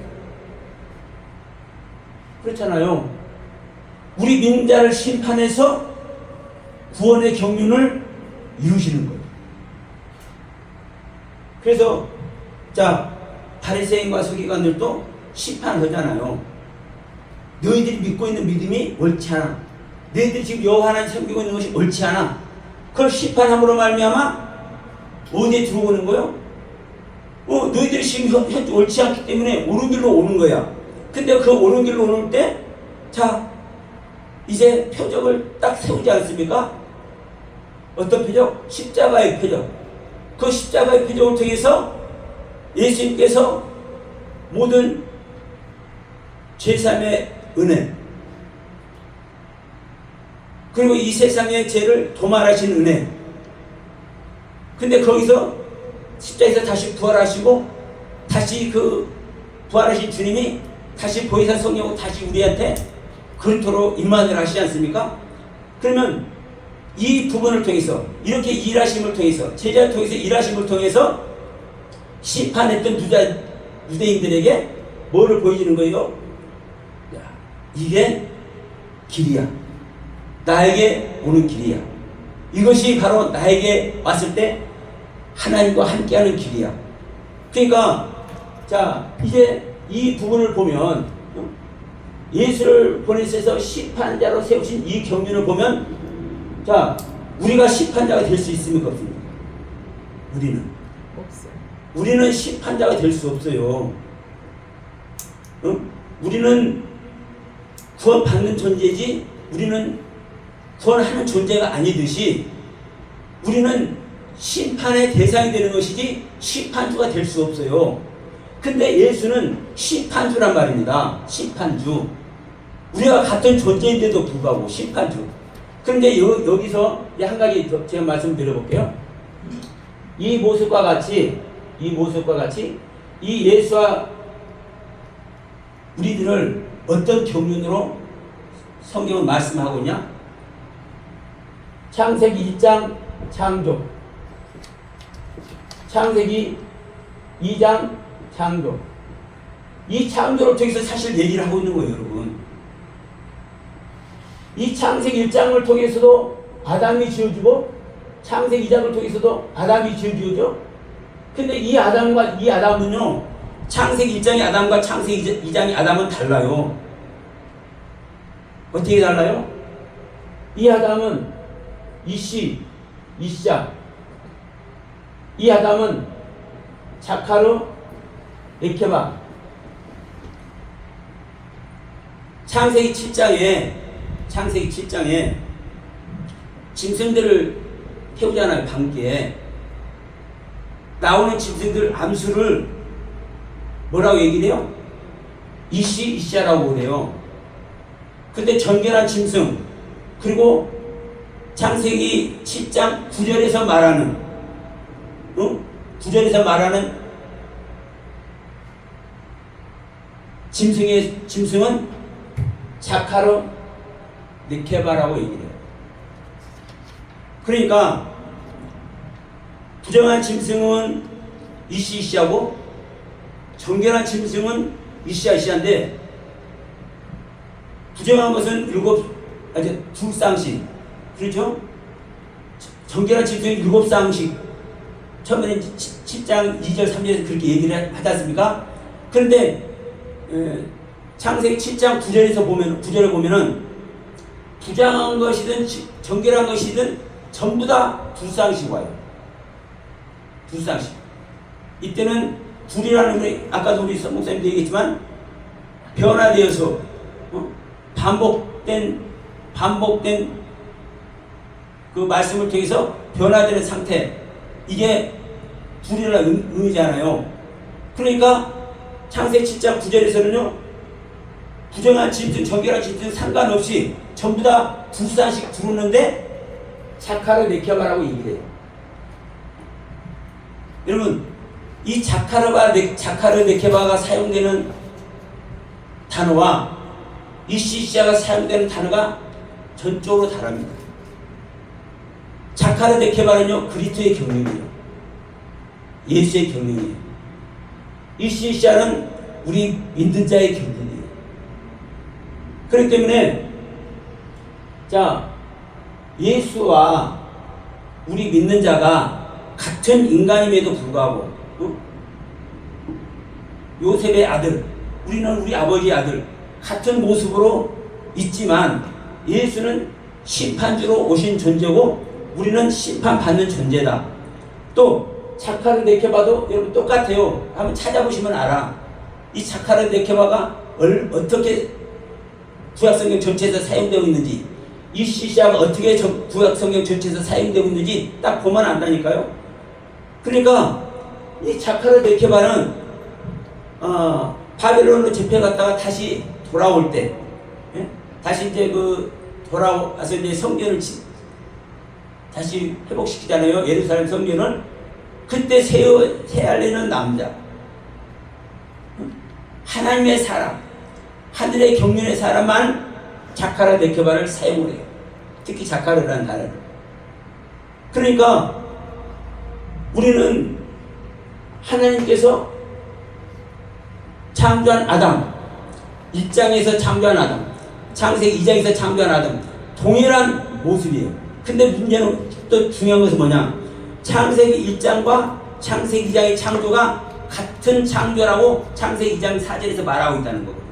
그렇잖아요. 우리 믿는 자를 심판해서 구원의 경륜을 이루시는 거예요. 그래서 자, 바리새인과 서기관들도 심판하잖아요. 너희들이 믿고 있는 믿음이 옳지 않아. 너희들이 지금 여호와 하나님 섬기고 있는 것이 옳지 않아. 그걸 심판함으로 말미암아 어디에 들어오는 거요? 너희들이 지금 현재 옳지 않기 때문에 옳은 길로 오는 거야. 근데 그 옳은 길로 오는 때, 자, 이제 표적을 딱 세우지 않습니까? 어떤 표적? 십자가의 표적. 그 십자가의 표적을 통해서 예수님께서 모든 죄사함의 은혜, 그리고 이 세상의 죄를 도말하신 은혜. 근데 거기서 십자가에서 다시 부활하시고, 다시 그 부활하신 주님이 다시 보혜사 성령으로 다시 우리한테 그토록 임만을 하시지 않습니까? 그러면 이 부분을 통해서, 이렇게 일하심을 통해서, 제자를 통해서 일하심을 통해서 심판했던 유대인들에게 뭐를 보여주는 거예요? 야, 이게 길이야. 나에게 오는 길이야. 이것이 바로 나에게 왔을 때 하나님과 함께하는 길이야. 그러니까 자, 이제 이 부분을 보면 예수를 보내셔서 심판자로 세우신 이 경륜을 보면, 자, 우리가 심판자가 될 수 있습니까? 없습니까? 우리는 없어요. 우리는 심판자가 될 수 없어요. 우리는 구원받는 존재지, 우리는 구원하는 존재가 아니듯이 우리는 심판의 대상이 되는 것이지 심판주가 될 수 없어요. 근데 예수는 심판주란 말입니다. 심판주. 우리가 같은 존재인데도 불구하고 심판주. 그런데 여기서 한 가지 더 제가 말씀드려볼게요. 이 모습과 같이 이 예수와 우리들을 어떤 경륜으로 성경은 말씀하고 있냐? 창세기 1장 창조, 창세기 2장 창조. 이 창조를 통해서 사실 얘기를 하고 있는 거예요, 여러분. 이 창세기 1장을 통해서도 아담이 지어주고 창세기 2장을 통해서도 아담이 지어주죠. 근데 이 아담은요, 창세기 1장의 아담과 창세기 2장의 아담은 달라요. 어떻게 달라요? 이 아담은 이시자. 이 아담은 자카르 레케바. 창세기 7장에 짐승들을 태우잖아요. 밤기에 나오는 짐승들 암수를 뭐라고 얘기를 해요? 이시자라고 그래요. 근데 정결한 짐승, 그리고 창세기 7장 9절에서 말하는 9절에서 말하는 짐승은 자카르 네케바라고 얘기를 해요. 그러니까 부정한 짐승은 이시하고 정결한 짐승은 이시한데, 부정한 것은 두 쌍씩, 그렇죠? 정결한 짐승은 7쌍씩. 처음에는 10장 2절 3절에서 그렇게 얘기를 하지 않습니까? 그런데 창세기 7장 9절에 보면은 부정한 것이든 정결한 것이든 전부 다 2쌍씩 와요. 2쌍씩. 이때는 둘이라는 게 아까도 우리 목사님도 얘기했지만 변화되어서 반복된 그 말씀을 통해서 변화되는 상태, 이게 둘이라는 의미잖아요. 그러니까 창세기 7장 9절에서는요, 부정한 짐승, 정결한 짐승 상관없이 전부 다 2쌍씩 부르는데 자카르 네케바라고 얘기를 해요. 여러분, 이 자카르 네케바가 사용되는 단어와 이시시아가 사용되는 단어가 전적으로 다릅니다. 자카르 네케바는요, 그리스도의 경륜이에요. 예수의 경륜이에요. 이시시아는 우리 믿는 자의 경륜이에요. 그렇기 때문에 예수와 우리 믿는 자가 같은 인간임에도 불구하고 요셉의 아들, 우리는 우리 아버지의 아들, 같은 모습으로 있지만 예수는 심판주로 오신 존재고 우리는 심판받는 존재다. 또 자카르 네케바도 여러분 똑같아요. 한번 찾아보시면 알아. 이 자카르 네케바가 어떻게 구약성경 전체에서 사용되고 있는지, 이 시시아가 어떻게 구약성경 전체에서 사용되고 있는지 딱 보면 안다니까요. 그러니까 이 자카르 네케바는 바벨론으로 잡혀갔다가 다시 돌아올 때, 다시 이제 돌아와서 이제 성전을 다시 회복시키잖아요. 예루살렘 성전을. 그때 세알리는 남자, 하나님의 사람, 하늘의 경륜의 사람만 자카르 네케바를 사용을 해요. 특히 자카르라는 단어를. 그러니까 우리는 하나님께서 창조한 아담, 1장에서 창조한 아담, 창세기 2장에서 창조한 아담, 동일한 모습이에요. 근데 문제는 또 중요한 것은 뭐냐? 창세기 1장과 창세기 2장의 창조가 같은 창조라고 창세기 2장 4절에서 말하고 있다는 거거든요.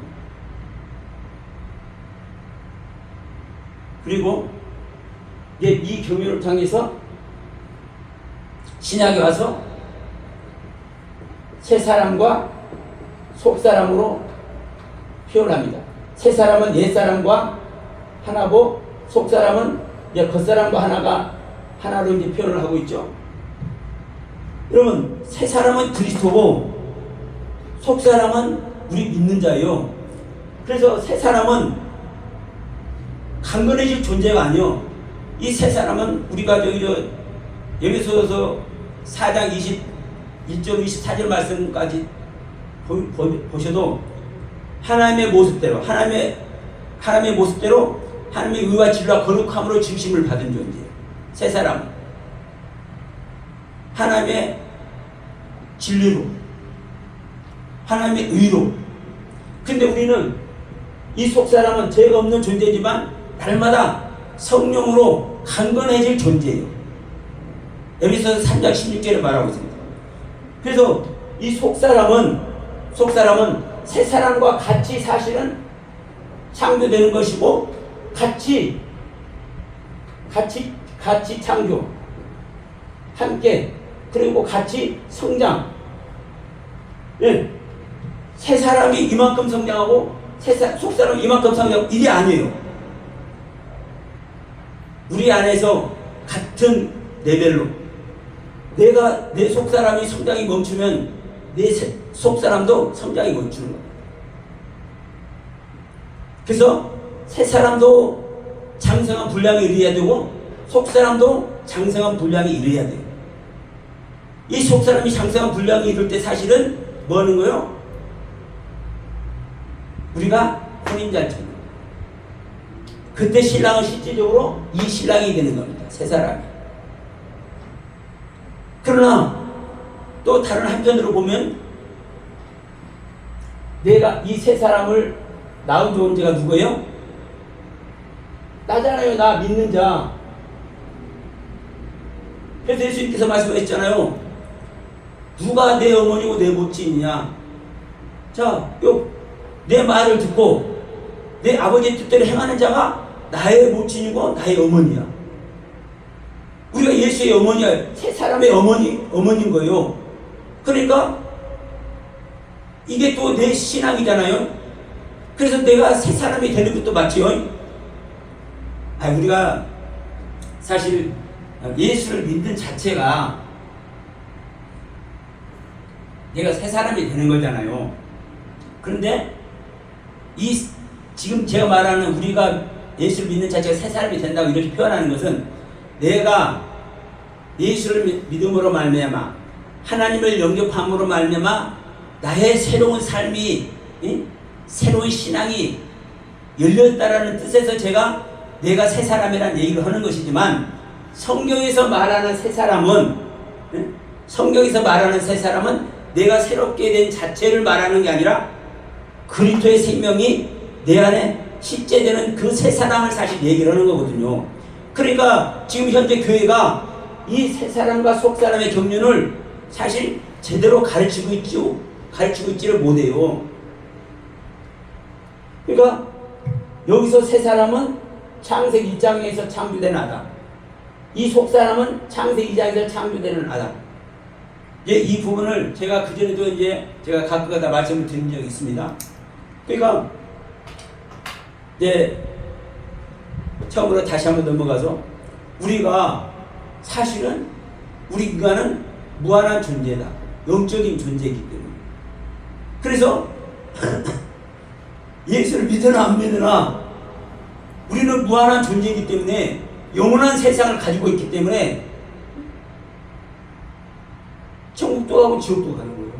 그리고 이 경륜을 통해서 신약에 와서 새 사람과 속 사람으로 표현합니다. 새 사람은 옛 사람과 하나고 속 사람은 겉 사람과 하나로 이제 표현을 하고 있죠. 여러분, 새 사람은 그리스도고 속 사람은 우리 믿는 자예요. 그래서 새 사람은 강건해질 존재가 아니요. 이 새 사람은 우리가 에베소서 4장 21절 24절 말씀까지 보셔도 하나님의 모습대로 하나님의 모습대로 하나님의 의와 진리와 거룩함으로 중심을 받은 존재예요. 세 사람 하나님의 진리로 하나님의 의로. 근데 우리는 이 속사람은 죄가 없는 존재지만 날마다 성령으로 강건해질 존재예요. 에베소서 3장 16절에 말하고 있습니다. 그래서 이 속사람은 새 사람과 같이 사실은 창조되는 것이고 같이 창조 함께 그리고 같이 성장. 예. 새 사람이 이만큼 성장하고 속사람이 이만큼 성장하고 이게 아니에요. 우리 안에서 같은 레벨로 내 속사람이 성장이 멈추면 내 속사람도 성장이 멈추는 거예요. 그래서 새 사람도 장성한 분량이 이루어야 되고 속사람도 장성한 분량이 이루어야 돼요. 이 속사람이 장성한 분량이 이룰 때 사실은 뭐 하는 거예요? 우리가 혼인잔치입니다. 그때 신랑은 실질적으로 이 신랑이 되는 겁니다. 새 사람이. 그러나 또 다른 한편으로 보면 내가 이 새 사람을 낳은 존재가 누구예요? 나잖아요. 나 믿는 자. 그래서 예수님께서 말씀하셨잖아요. 누가 내 어머니고 내 모친이냐? 자, 내 말을 듣고 내 아버지의 뜻대로 행하는 자가 나의 모친이고 나의 어머니야. 우리가 예수의 어머니야. 새 사람의 어머니인 거예요. 그러니까 이게 또 내 신앙이잖아요. 그래서 내가 새 사람이 되는 것도 맞지요. 우리가 사실 예수를 믿는 자체가 내가 새 사람이 되는 거잖아요. 그런데 지금 제가 말하는 우리가 예수를 믿는 자체가 새 사람이 된다고 이렇게 표현하는 것은 내가 예수를 믿음으로 말미암아 하나님을 영접함으로 말미암아 나의 새로운 삶이 새로운 신앙이 열렸다라는 뜻에서 내가 새 사람이라는 얘기를 하는 것이지만 성경에서 말하는 새 사람은 내가 새롭게 된 자체를 말하는 게 아니라 그리스도의 생명이 내 안에 실제되는 그 새 사람을 사실 얘기를 하는 거거든요. 그러니까 지금 현재 교회가 이 새 사람과 속 사람의 경륜을 사실 제대로 가르치고 있지를 못해요. 그러니까 여기서 새 사람은 창세기 2장에서 창조된 아담, 이 속 사람은 창세기 2장에서 창조되는 아담. 이 부분을 제가 그전에도 제가 가끔가다 말씀을 드린 적이 있습니다. 그러니까 처음으로 다시 한번 넘어가서 우리가 사실은 우리 인간은 무한한 존재다. 영적인 존재이기 때문에. 그래서 예수를 믿으나 안 믿으나 우리는 무한한 존재이기 때문에 영원한 세상을 가지고 있기 때문에 천국도 가고 지옥도 가는 거예요.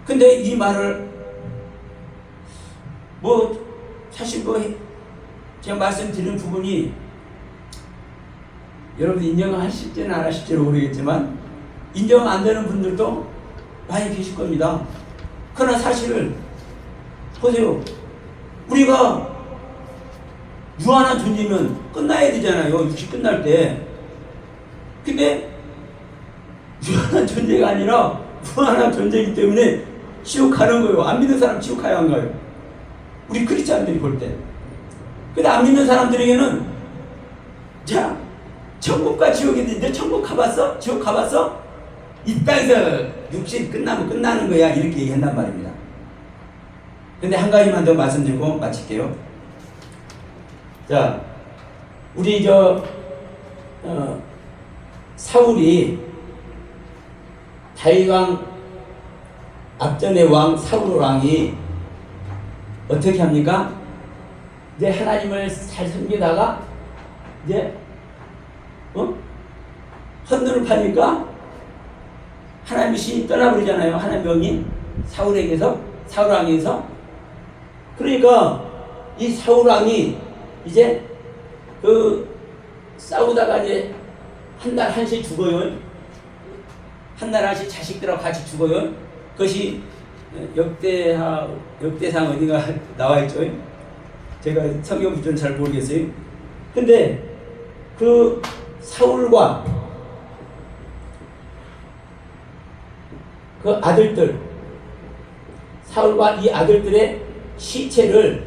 근데 이 말을 사실 제가 말씀드리는 부분이 여러분 인정하실지는 안 하실지는 모르겠지만 인정 안 되는 분들도 많이 계실 겁니다. 그러나 사실은 보세요. 우리가 유한한 존재면 끝나야 되잖아요. 육시 끝날 때. 근데 유한한 존재가 아니라 무한한 존재이기 때문에 지옥 가는 거예요. 안 믿는 사람 지옥 가야 안 가요. 우리 크리스찬들이 볼 때. 근데 안 믿는 사람들에게는 자, 천국과 지옥이 있는데 천국 가봤어? 지옥 가봤어? 이 땅에서 육신 끝나면 끝나는 거야. 이렇게 얘기한단 말입니다. 근데 한 가지만 더 말씀드리고 마칠게요. 자, 우리 사울이 다윗왕 앞전의 왕 사울 왕이 어떻게 합니까? 이제 하나님을 잘 섬기다가 이제 헌눈을 파니까 하나님의 신이 떠나버리잖아요. 하나님의 명이 사울 왕에게서. 그러니까 이 사울 왕이 이제 그 싸우다가 이제 한 날 한씩 죽어요. 한 날 한씩 자식들하고 같이 죽어요. 그것이 역대상 어디가 나와 있죠. 제가 성경 구조는 잘 모르겠어요. 근데 그 사울과 그 아들들, 사울과 이 아들들의 시체를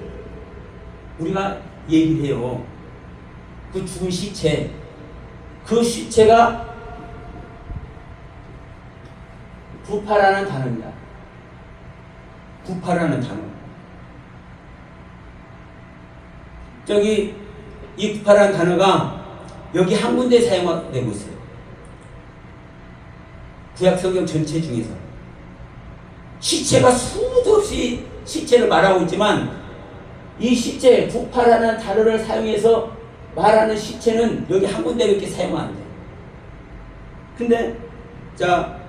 우리가 얘기를 해요. 그 죽은 시체, 그 시체가 부파라는 단어입니다. 부파라는 단어. 저기 이 부파라는 단어가 여기 한 군데 사용되고 있어요. 구약 성경 전체 중에서 시체가 수도 없이 시체를 말하고 있지만 이 시체, 부파라는 단어를 사용해서 말하는 시체는 여기 한 군데밖에 사용 안 돼요. 근데 자,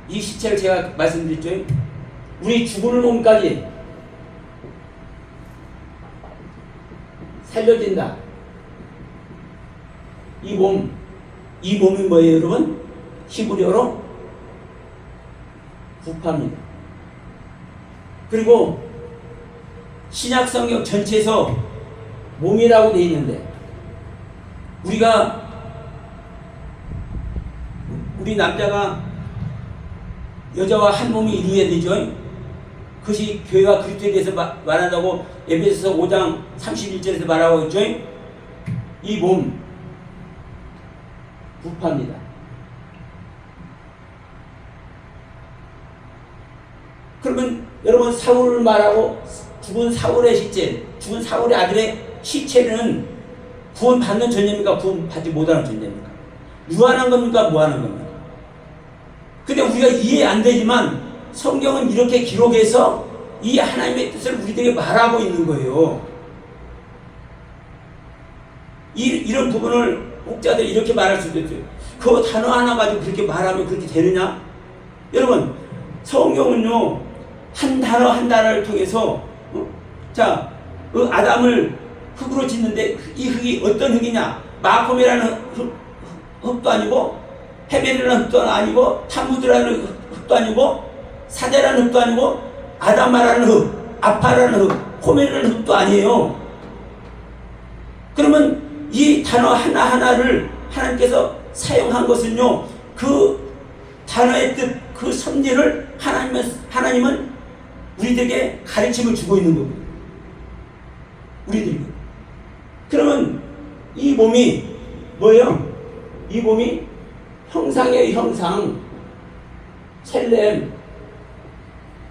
이 시체를 제가 말씀드렸죠. 우리 죽을 몸까지 살려진다. 이 몸이 뭐예요, 여러분? 히브리어로 부파입니다. 그리고 신약 성경 전체에서 몸이라고 되어 있는데 우리 남자가 여자와 한 몸이 이루어야 되죠. 그것이 교회와 그리스도에 대해서 말한다고 에베소서 5장 31절에서 말하고 있죠. 이 몸 부파입니다. 그러면 여러분 사울을 말하고 죽은 사울의 시체, 죽은 사울의 아들의 시체는 구원받는 존재입니까? 구원받지 못하는 존재입니까? 유한한 겁니까? 무한한 겁니까? 근데 우리가 이해 안 되지만 성경은 이렇게 기록해서 이 하나님의 뜻을 우리들에게 말하고 있는 거예요. 이런 부분을 목자들이 이렇게 말할 수도 있어요. 그 단어 하나 가지고 그렇게 말하면 그렇게 되느냐? 여러분, 성경은요, 한 단어 한 단어를 통해서, 그 아담을 흙으로 짓는데 이 흙이 어떤 흙이냐? 마콤이라는 흙도 아니고, 헤벨이라는 흙도 아니고, 타무드라는 흙도 아니고, 사제라는 흙도 아니고, 아담아라는 흙, 아파라는 흙, 호멜이라는 흙도 아니에요. 그러면 이 단어 하나하나를 하나님께서 사용한 것은요, 그 단어의 뜻, 그 섭리를 하나님은 우리들에게 가르침을 주고 있는 겁니다. 우리들에게. 그러면 이 몸이 뭐예요? 이 몸이 형상의 형상, 첼렘.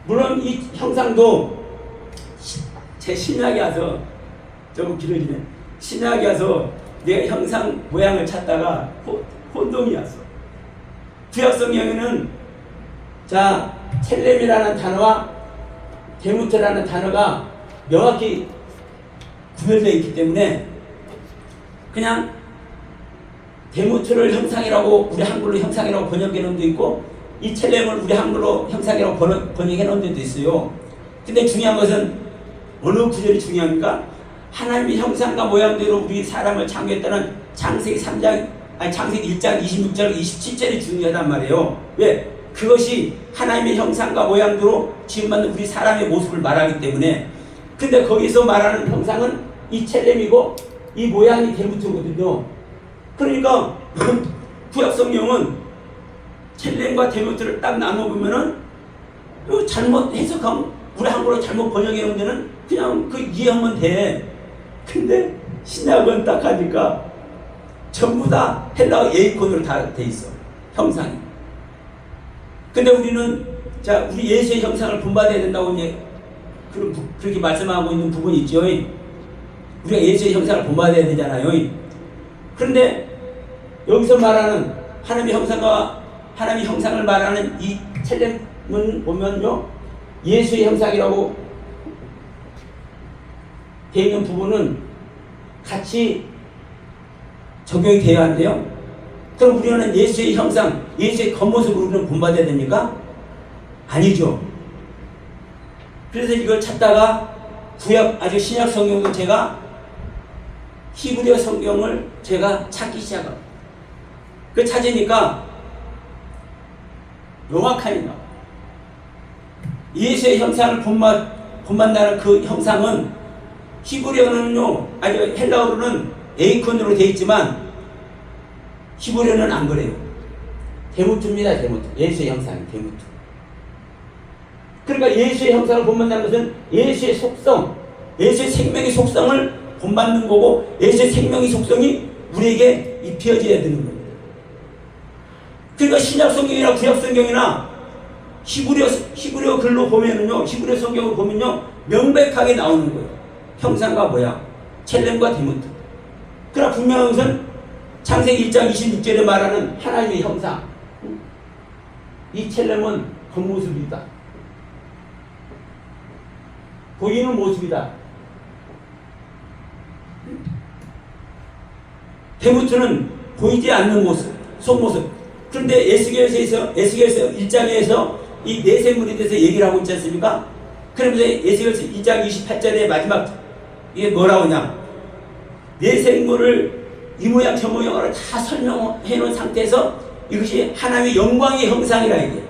물론 이 형상도 제 신약에 와서, 조금 길어지네. 신약에 와서 내가 형상 모양을 찾다가 혼동이 왔어. 구약 성경에는 첼렘이라는 단어와 데무트라는 단어가 명확히 구별되어 있기 때문에 그냥 데무트를 형상이라고 우리 한글로 형상이라고 번역해 놓은 데도 있고 이 첼렘을 우리 한글로 형상이라고 번역해 놓은 데도 있어요. 근데 중요한 것은 어느 구절이 중요합니까? 하나님의 형상과 모양대로 우리 사람을 창조했다는 창세기 1장 26절 27절이 중요하단 말이에요. 왜? 그것이 하나님의 형상과 모양대로 지음받는 우리 사람의 모습을 말하기 때문에. 근데 거기서 말하는 형상은 이 첼렘이고 이 모양이 데무트거든요. 그러니까 구약 성경은 첼렘과 데무트를 딱 나눠보면은 잘못 해석하면 우리 한국어로 잘못 번역해 놓은 데는 그냥 그 이해하면 돼. 근데 신약은 딱 하니까 전부 다 헬라어 에이콘으로 다 돼 있어. 형상이. 근데 우리는 우리 예수의 형상을 본받아야 된다고 이제 그렇게 말씀하고 있는 부분이 있죠. 우리가 예수의 형상을 본받아야 되잖아요. 그런데 여기서 말하는 하나님의 형상을 말하는 이 첼렘은 보면요, 예수의 형상이라고 되어 있는 부분은 같이 적용이 돼야 하는데요. 그럼 우리는 예수의 형상, 예수의 겉모습으로 우리는 본받아야 됩니까? 아니죠. 그래서 이걸 찾다가 구약 아주 신약 성경도 제가 히브리어 성경을 제가 찾기 시작합니다. 그 찾으니까 명확하게 나와요. 예수의 형상을 본받는 그 형상은 히브리어는요, 아주 헬라어로는 에이콘으로 되어 있지만 히브리어는 안 그래요. 데모트입니다. 데모트. 예수의 형상이 데모트. 그러니까 예수의 형상을 본받는 것은 예수의 속성, 예수의 생명의 속성을 본받는 거고, 예수의 생명의 속성이 우리에게 입혀져야 되는 겁니다. 그러니까 신약 성경이나 구약 성경이나 히브리어 글로 보면은요, 히브리어 성경을 보면요, 명백하게 나오는 거예요. 형상과 모양, 첼렘과 데모트. 그러나 분명한 것은 창세기 1장 26절에 말하는 하나님의 형상. 이 첼렘은 겉모습이다. 보이는 모습이다. 데모트는 보이지 않는 모습, 속모습. 그런데 에스겔서 1장에서 이 내생물에 대해서 얘기를 하고 있지 않습니까? 그러면서 에스겔서 2장 28절의 마지막 이게 뭐라고 하냐? 내생물을 이 모양 저 모양으로 다 설명해 놓은 상태에서 이것이 하나님의 영광의 형상이라 이게.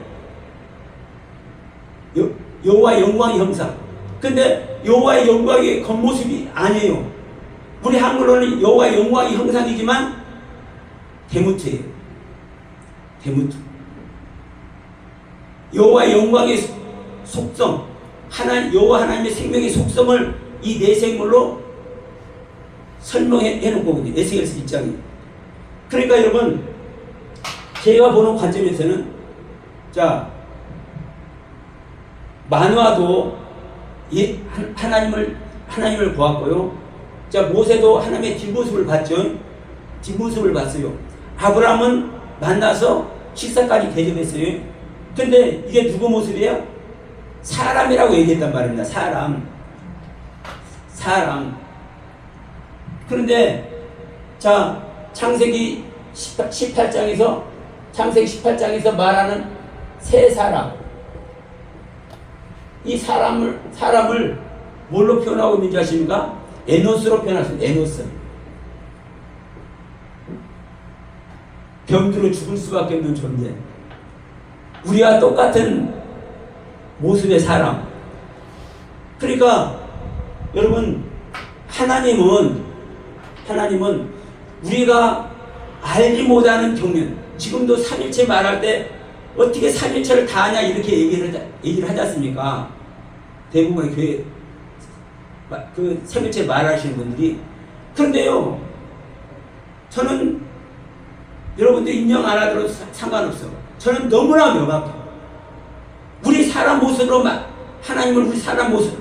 여호와의 영광의 형상. 근데 여호와의 영광의 겉모습이 아니에요. 우리 한글로는 여호와의 영광의 형상이지만 데모트예요. 데모트. 여호와의 영광의 속성, 여호와 하나님의 생명의 속성을 이 내생물로 설명해 놓은 거거든요. 에스겔서 1장이. 그러니까 여러분, 제가 보는 관점에서는, 자, 만화도 하나님을 보았고요. 자, 모세도 하나님의 뒷모습을 봤죠. 뒷모습을 봤어요. 아브라함은 만나서 식사까지 대접했어요. 근데 이게 누구 모습이에요? 사람이라고 얘기했단 말입니다. 사람. 그런데 자, 창세기 18장에서 말하는 세 사람, 이 사람을 뭘로 표현하고 있는지 아십니까? 에노스로 표현하십니다. 에노스. 병들어 죽을 수밖에 없는 존재. 우리와 똑같은 모습의 사람. 그러니까 여러분, 하나님은 우리가 알지 못하는 경륜, 지금도 삼일체 말할 때 어떻게 삼일체를 다 아냐 이렇게 얘기를 하지 않습니까? 대부분의 교회 그 삼일체 말하시는 분들이. 그런데요, 저는 여러분들 인정 안 하더라도 상관없어. 저는 너무나 명확해요. 우리 사람 모습으로 하나님을 우리 사람 모습,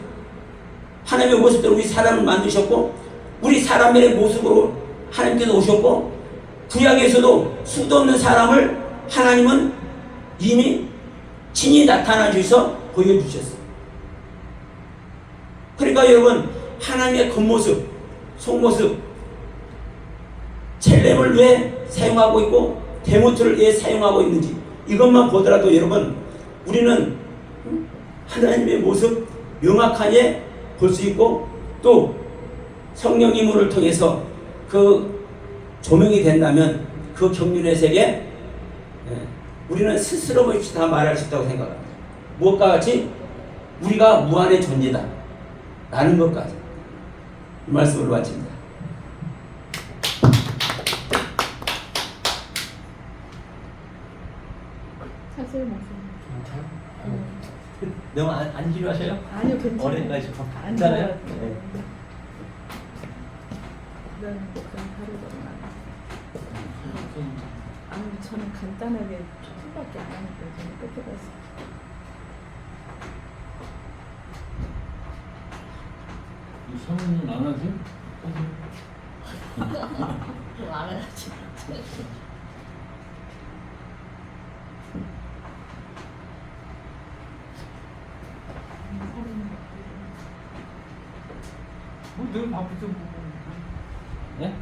하나님의 모습대로 우리 사람을 만드셨고, 우리 사람의 모습으로 하나님께서 오셨고, 구약에서도 수도 없는 사람을 하나님은 이미 친히 나타나 주셔서 보여주셨어요. 그러니까 여러분, 하나님의 겉모습, 속모습, 첼렘을 왜 사용하고 있고 데모트를 왜 사용하고 있는지 이것만 보더라도 여러분, 우리는 하나님의 모습 명확하게 볼 수 있고, 또 성령 임무를 통해서 그 조명이 된다면 그 경륜의 세계, 우리는 스스로 없이 다 말할 수 있다고 생각합니다. 무엇과 같이? 우리가 무한의 존재다 라는 것까지. 이 말씀으로 마칩니다. 사실 말씀. 너무 안 지루하셔요? 아니요, 괜찮아요. 어린이까지 안 괜찮아요? 좋아요. 네. 그런 다르거나. 아무리 저는 간단하게 초밖에 안 하니까 저는 끝에 가서. 성은 안 하세요? 안 하지. 늘 바쁘죠. 뭐. 예?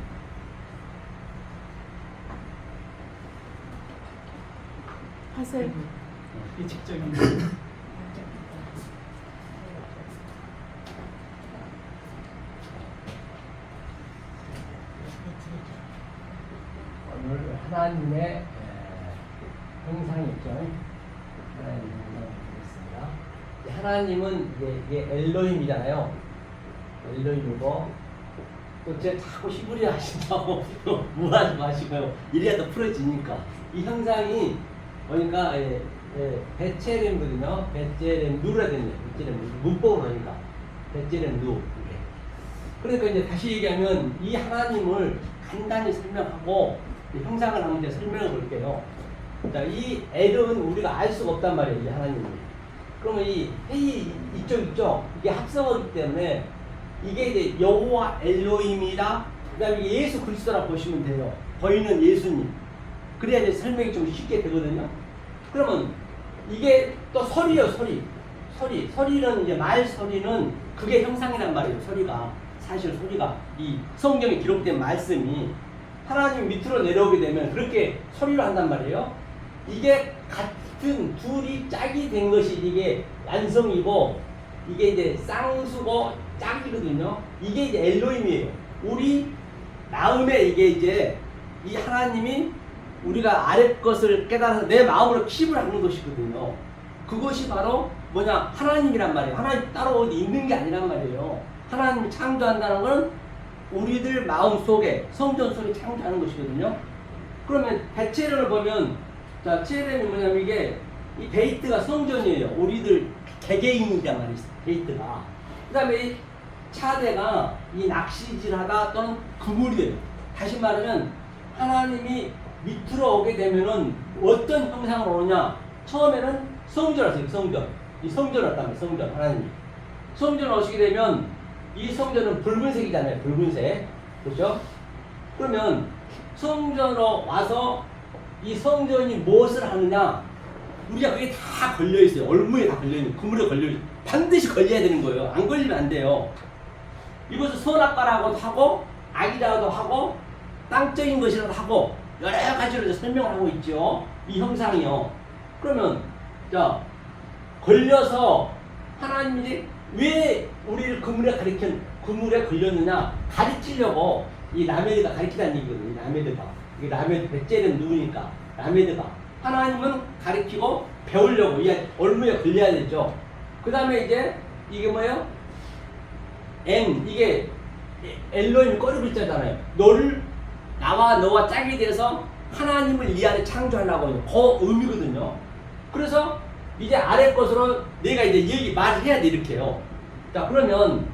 하세요. 이 직접인 오늘 하나님의 형상이 있죠. 하나님의 형상이 있습니다. 하나님은 이게 엘로힘이잖아요. 엘로힘이고 또 제가 자꾸 시부리 하신다고 무하지 마시고요. 이래야 더 풀어지니까 이 형상이 보니까 베체렘거든요. 베체렘 누라 됐네요. 베체렘 문법으로 하니까 베체렘 누. 그러니까 이제 다시 얘기하면 이 하나님을 간단히 설명하고 이 형상을 한번 이제 설명해 볼게요. 자, 이 L은 우리가 알 수가 없단 말이에요, 이 하나님을. 그러면 이 회의 이쪽 이게 합성어기 때문에 이게 이제 여호와 엘로힘이다. 그다음에 이게 예수 그리스도라고 보시면 돼요. 보이는 예수님. 그래야 이제 설명이 좀 쉽게 되거든요. 그러면 이게 또 설이에요, 설이. 설이는 이제 말설이는 그게 형상이란 말이에요, 설이가. 사실 소리가 이 성경에 기록된 말씀이 하나님 밑으로 내려오게 되면 그렇게 소리로 한단 말이에요. 이게 같은 둘이 짝이 된 것이 이게 완성이고 이게 이제 쌍수고 짝이거든요. 이게 이제 엘로힘이에요. 우리 마음에 이게 이제 이 하나님이 우리가 아랫 것을 깨달아서 내 마음으로 킵을 하는 것이거든요. 그것이 바로 뭐냐? 하나님이란 말이에요. 하나님 따로 어디 있는 게 아니란 말이에요. 하나님이 창조한다는 것은 우리들 마음 속에 성전 속에 창조하는 것이거든요. 그러면 베체렘을 보면 자, 체렘이 뭐냐면 이게 이 베이트가 성전이에요. 우리들 개개인이란 말이에요. 베이트가. 그 다음에 이 차대가 이 낚시질하다 또는 그물이에요. 다시 말하면 하나님이 밑으로 오게 되면은 어떤 형상으로 오느냐? 처음에는 성전 왔어요. 성전. 이 성전 왔다면 성전 하나님이. 성전 오시게 되면 이 성전은 붉은색이잖아요. 붉은색. 그렇죠? 그러면 성전으로 와서 이 성전이 무엇을 하느냐? 우리가 그게 다 걸려있어요. 얼무에 다 걸려있는, 그물에 걸려있어요. 반드시 걸려야 되는 거예요. 안 걸리면 안 돼요. 이것을 선악과라고도 하고, 악이라고도 하고, 땅적인 것이라도 하고, 여러 가지로 설명을 하고 있죠. 이 형상이요. 그러면, 자, 걸려서 하나님이 왜 우리를 그물에 걸렸느냐? 가르치려고 이 라메드가 가르치다는 얘기거든요. 라메드가. 이 라메드, 베체렘 누구니까? 라메드가. 하나님은 가르치고 배우려고 이 얼무에 걸려야 되죠. 그 다음에 이제 이게 뭐예요? 이게 엘로힘 꼬리 글자잖아요. 나와 너와 짝이 돼서 하나님을 이 안에 창조하려고 그 의미거든요. 그래서 이제 아래 것으로 내가 이제 여기 말을 해야 돼, 이렇게요. 자, 그러면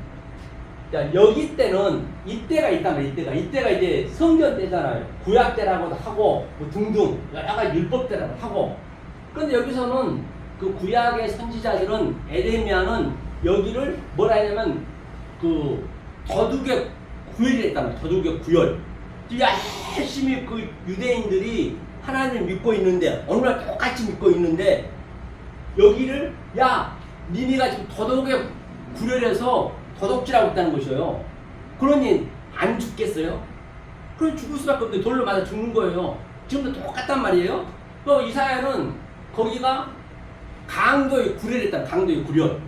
자, 여기 때는 이때가 있단 말이에요. 이때가 이제 성전 때잖아요. 구약 때라고도 하고 뭐 등등 여러 가지 율법 때라고 하고. 그런데 여기서는 그 구약의 선지자들은 에레미야는 여기를 뭐라 하냐면 그 도둑의 구열이 했단 말이에요. 도둑의 구열. 열심히 그 유대인들이 하나님을 믿고 있는데 어느 날 똑같이 믿고 있는데 여기를 야 니네가 지금 도둑의 구렬해서 도둑질하고 있다는 것이에요. 그러니 안 죽겠어요? 그럼 죽을 수밖에 없는데 돌로 맞아 죽는 거예요. 지금도 똑같단 말이에요. 또 이사야는 거기가 강도의 구렬했다. 강도의 구렬.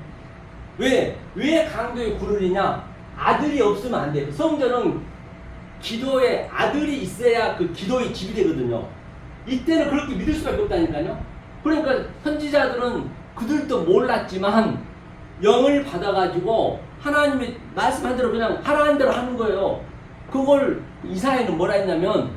왜 강도의 구렬이냐? 아들이 없으면 안 돼. 성전은 기도에 아들이 있어야 그 기도의 집이 되거든요. 이때는 그렇게 믿을 수밖에 없다니까요. 그러니까 선지자들은 그들도 몰랐지만 영을 받아가지고 하나님이 말씀한 대로 그냥 하라는 대로 하는 거예요. 그걸 이사야는 뭐라 했냐면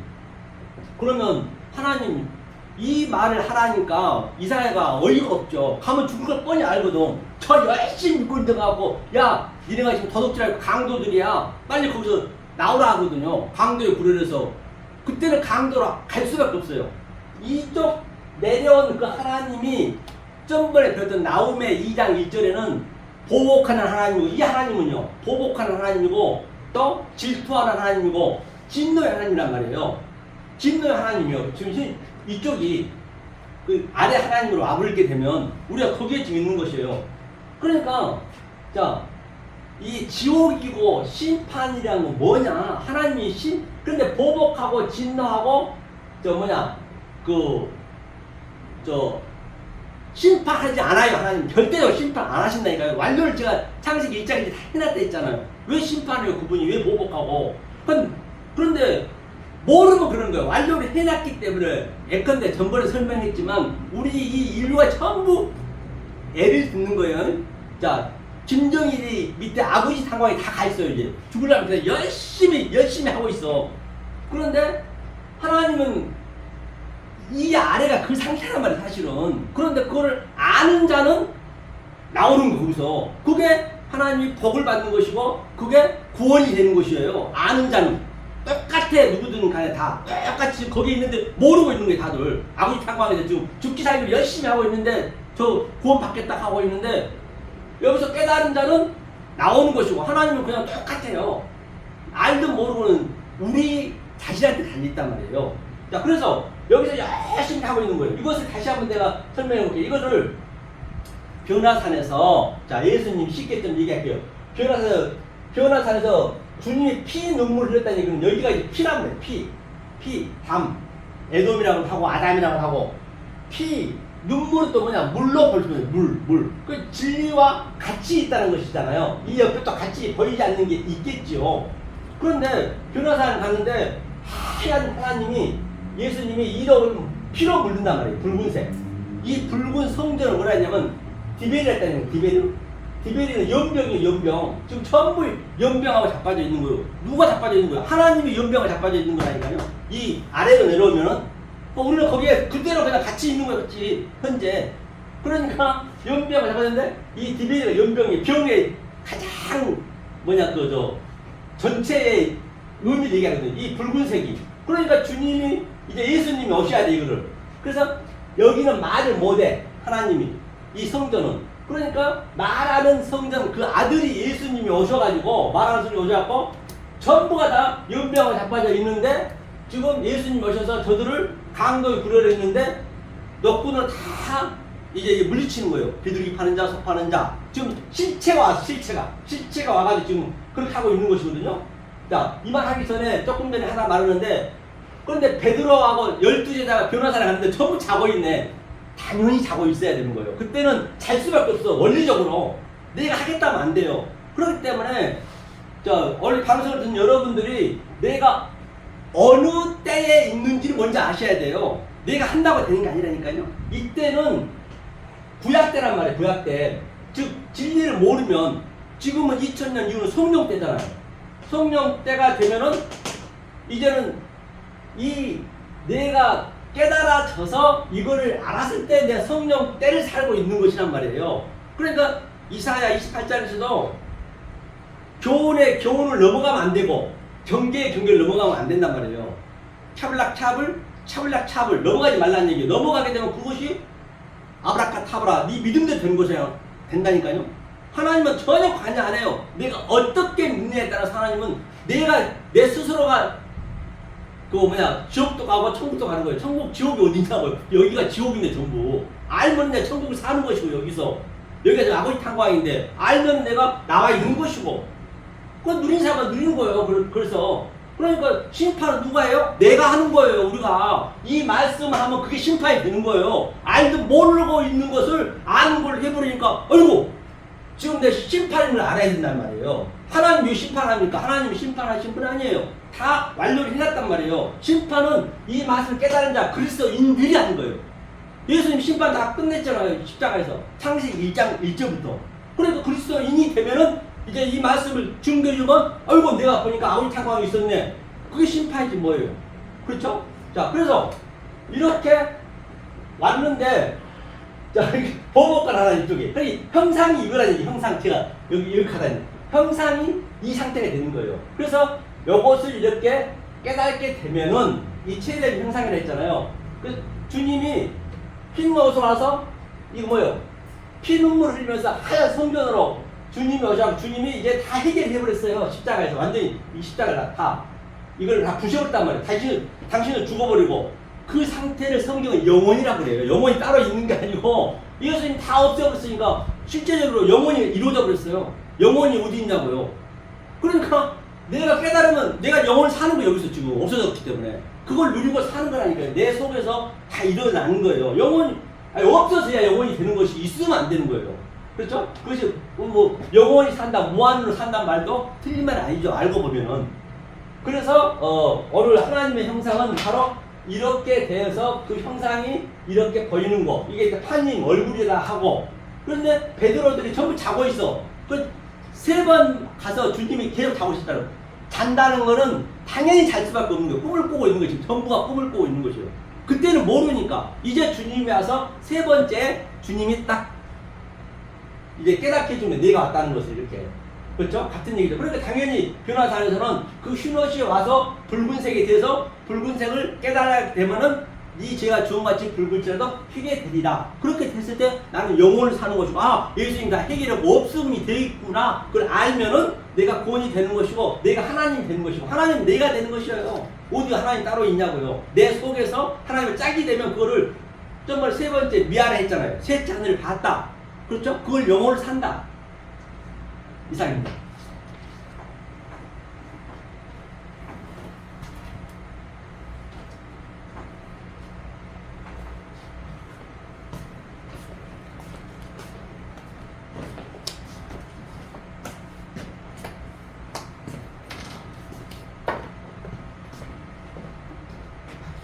그러면 하나님 이 말을 하라니까 이사야가 어이가 없죠. 가면 죽을 걸 뻔히 알거든. 저 열심히 믿고 있는 데가고 야 니네가 지금 도둑질하고 강도들이야. 빨리 거기서 나오라 하거든요. 강도에 구려서 그때는 강도로 갈 수밖에 없어요. 이쪽 내려온 그 하나님이 전번에 배웠던 나홈의 2장 1절에는 보복하는 하나님이고 이 하나님은요 보복하는 하나님이고 또 질투하는 하나님이고 진노의 하나님이란 말이에요. 진노의 하나님이요. 지금 이쪽이 그 아래 하나님으로 와버리게 되면 우리가 거기에 지금 있는 것이에요. 그러니까 자, 이 지옥이고 심판이라는 건 뭐냐? 하나님이 그런데 보복하고 진노하고 그 심판하지 않아요. 하나님 절대로 심판 안 하신다니까요. 완료를 제가 창세기 1장에 다 해놨다 했잖아요. 왜 심판해요? 그분이 왜 보복하고? 그런데 모르면 그러는 거예요. 완료를 해놨기 때문에. 예컨대 전번에 설명했지만 우리 이 인류가 전부 애를 듣는 거예요. 자, 김정일이 밑에 아버지 상황에 다 가 있어요. 이제 죽으려면 그냥 열심히 하고 있어. 그런데 하나님은 이 아래가 그 상태란 말이에요, 사실은. 그런데 그걸 아는 자는 나오는 거, 거기서. 그게 하나님이 복을 받는 것이고, 그게 구원이 되는 것이에요. 아는 자는. 똑같아, 누구든 간에 다. 똑같이 거기 있는데 모르고 있는 거예요, 다들. 아버지 상황에서 지금 죽기 살기를 열심히 하고 있는데, 저 구원 받겠다 하고 있는데, 여기서 깨달은 자는 나오는 것이고, 하나님은 그냥 똑같아요. 알든 모르고는 우리 자신한테 달려있단 말이에요. 자, 그래서 여기서 열심히 하고 있는 거예요. 이것을 다시 한번 내가 설명해 볼게요. 이것을 변화산에서, 자, 예수님 쉽게 좀 얘기할게요. 변화산에서 주님이 피 눈물 흘렸다는 얘기는 여기가 이제 피란 말이에요. 담. 에돔이라고 하고 아담이라고 하고, 눈물은 또 뭐냐? 물로 볼 수 있어요. 물. 그 진리와 같이 있다는 것이잖아요. 이 옆에 또 같이 보이지 않는 게 있겠죠. 그런데 변화산 갔는데 하얀 하나님이 예수님이 이런 피로 물든단 말이에요. 붉은색. 이 붉은 성전을 뭐라 했냐면 디베리 했다는 거예요. 디베리는 연병이에요. 연병. 지금 전부 연병하고 자빠져 있는 거예요. 누가 자빠져 있는 거예요? 하나님이 연병하고 자빠져 있는 거라니까요. 이 아래로 내려오면은 우리는 거기에 그대로 그냥 같이 있는 거예요. 같이 현재. 그러니까 연병하고 자빠져 있는데 이 디베리가 연병이 병의 가장 전체의 의미를 얘기하거든요. 이 붉은색이. 그러니까 주님이 이제 예수님이 오셔야 돼 이거를. 그래서 여기는 말을 못해 하나님이 이 성전은. 그러니까 말하는 성전 그 아들이 예수님이 오셔가지고 말하는 소리 오셔갖고 전부가 다 연병하고 자빠져 있는데 지금 예수님이 오셔서 저들을 강도에 구려려 있는데 넉군을 다 이제 물리치는 거예요. 비둘기 파는 자, 소 파는 자. 지금 실체가 와서 실체가 와가지고 지금 그렇게 하고 있는 것이거든요. 자, 이 말 하기 전에 조금 전에 하나 말하는데 그런데 베드로하고 12제자가 변호사를 갔는데 전부 자고 있네. 당연히 자고 있어야 되는 거예요. 그때는 잘 수밖에 없어. 원리적으로. 내가 하겠다면 안 돼요. 그렇기 때문에 원래 방송을 듣는 여러분들이 내가 어느 때에 있는지를 먼저 아셔야 돼요. 내가 한다고 되는 게 아니라니까요. 이때는 구약 때란 말이에요. 구약 때. 즉 진리를 모르면 지금은 2000년 이후는 성령 때잖아요. 성령 때가 되면은 이제는 이 내가 깨달아져서 이거를 알았을 때 내 성령 때를 살고 있는 것이란 말이에요. 그러니까 이사야 28장에서도 교훈의 교훈을 넘어가면 안 되고 경계의 경계를 넘어가면 안 된단 말이에요. 차블락찹을 넘어가지 말라는 얘기예요. 넘어가게 되면 그것이 아브라카타브라 네 믿음대로 된 것이야 된다니까요. 하나님은 전혀 관여 안 해요. 내가 어떻게 믿느냐에 따라서 하나님은 내 스스로가 지옥도 가고 천국도 가는 거예요. 천국, 지옥이 어디 있냐고요. 여기가 지옥인데 전부. 알면 내가 천국을 사는 것이고 여기가 지금 아버지 탄광인데 알면 내가 나와 있는 것이고 그건 누린 사람은 누리는 거예요. 그래서 그러니까 심판은 누가 해요? 내가 하는 거예요. 우리가 이 말씀을 하면 그게 심판이 되는 거예요. 알도 모르고 있는 것을 아는 걸 해버리니까 어이구 지금 내 심판임을 알아야 된단 말이에요. 하나님이 심판합니까? 하나님이 심판하신 분 아니에요. 다 완료를 해놨단 말이에요. 심판은 이 말씀을 깨달은 자 그리스도인들이 하는 거예요. 예수님 심판 다 끝냈잖아요. 십자가에서 창세기 1장 1절부터. 그러니까 그리스도인이 되면은 이제 이 말씀을 증거해주면 아이고 내가 보니까 아우리 탄광이 있었네. 그게 심판이지 뭐예요. 그렇죠? 자 그래서 이렇게 왔는데 자 보복관 하나 이쪽에 형상이 이거라는 얘기. 형상 제가 여기 하다니 형상이 이 상태가 되는 거예요. 그래서 요것을 이렇게 깨닫게 되면은 이 최대한 형상이라 했잖아요. 그 주님이 흰옷을 와서 이거 뭐예요? 피눈물을 흘리면서 하얀 성전으로 주님이 오셔서 주님이 이제 다 해결해버렸어요. 십자가에서 완전히 이 십자가를 이걸 다 부셔버렸단 말이에요. 당신은 죽어버리고 그 상태를 성경은 영원이라고 그래요. 영원이 따로 있는 게 아니고 예수님 다 없애버렸으니까 실제적으로 영원이 이루어져 버렸어요. 영원이 어디 있냐고요. 그러니까 내가 깨달으면 내가 영원을 사는 거예요. 여기서 지금 없어졌기 때문에 그걸 누리고 사는 거라니까요. 내 속에서 다 일어나는 거예요. 아니, 없어서야 영원히 되는 것이 있으면 안 되는 거예요. 그렇죠? 그것이 뭐 영원히 산다, 무한으로 산다는 말도 틀린 말 아니죠. 알고 보면은. 그래서 오늘 하나님의 형상은 바로 이렇게 되어서 그 형상이 이렇게 보이는 거. 이게 하나님 얼굴이라 하고. 그런데 베드로들이 전부 자고 있어. 그 세 번 가서 주님이 계속 자고 있었다는. 잔다는 거는 당연히 잘 수밖에 없는 거예요. 꿈을 꾸고 있는 거지. 전부가 꿈을 꾸고 있는 것이에요. 그때는 모르니까 이제 주님이 와서 세 번째 주님이 딱 이제 깨닫게 해주면 내가 왔다는 것을 이렇게. 그렇죠? 같은 얘기죠. 그러니까 당연히 변화산에서는 그 휘노시에 와서 붉은색이 돼서 붉은색을 깨달아야 되면은 네 죄가 주홍같이 붉을지라도 희게 되리라. 그렇게 됐을 때 나는 영혼을 사는 것이고, 아, 예수님 다 해결하고 없음이 되어 있구나. 그걸 알면은 내가 구원이 되는 것이고 내가 하나님 되는 것이고 하나님 내가 되는 것이에요. 어디 하나님 따로 있냐고요. 내 속에서 하나님을 짝이 되면 그거를 정말 세 번째 미아라 했잖아요. 셋째 하늘을 봤다. 그렇죠? 그걸 영혼을 산다. 이상입니다.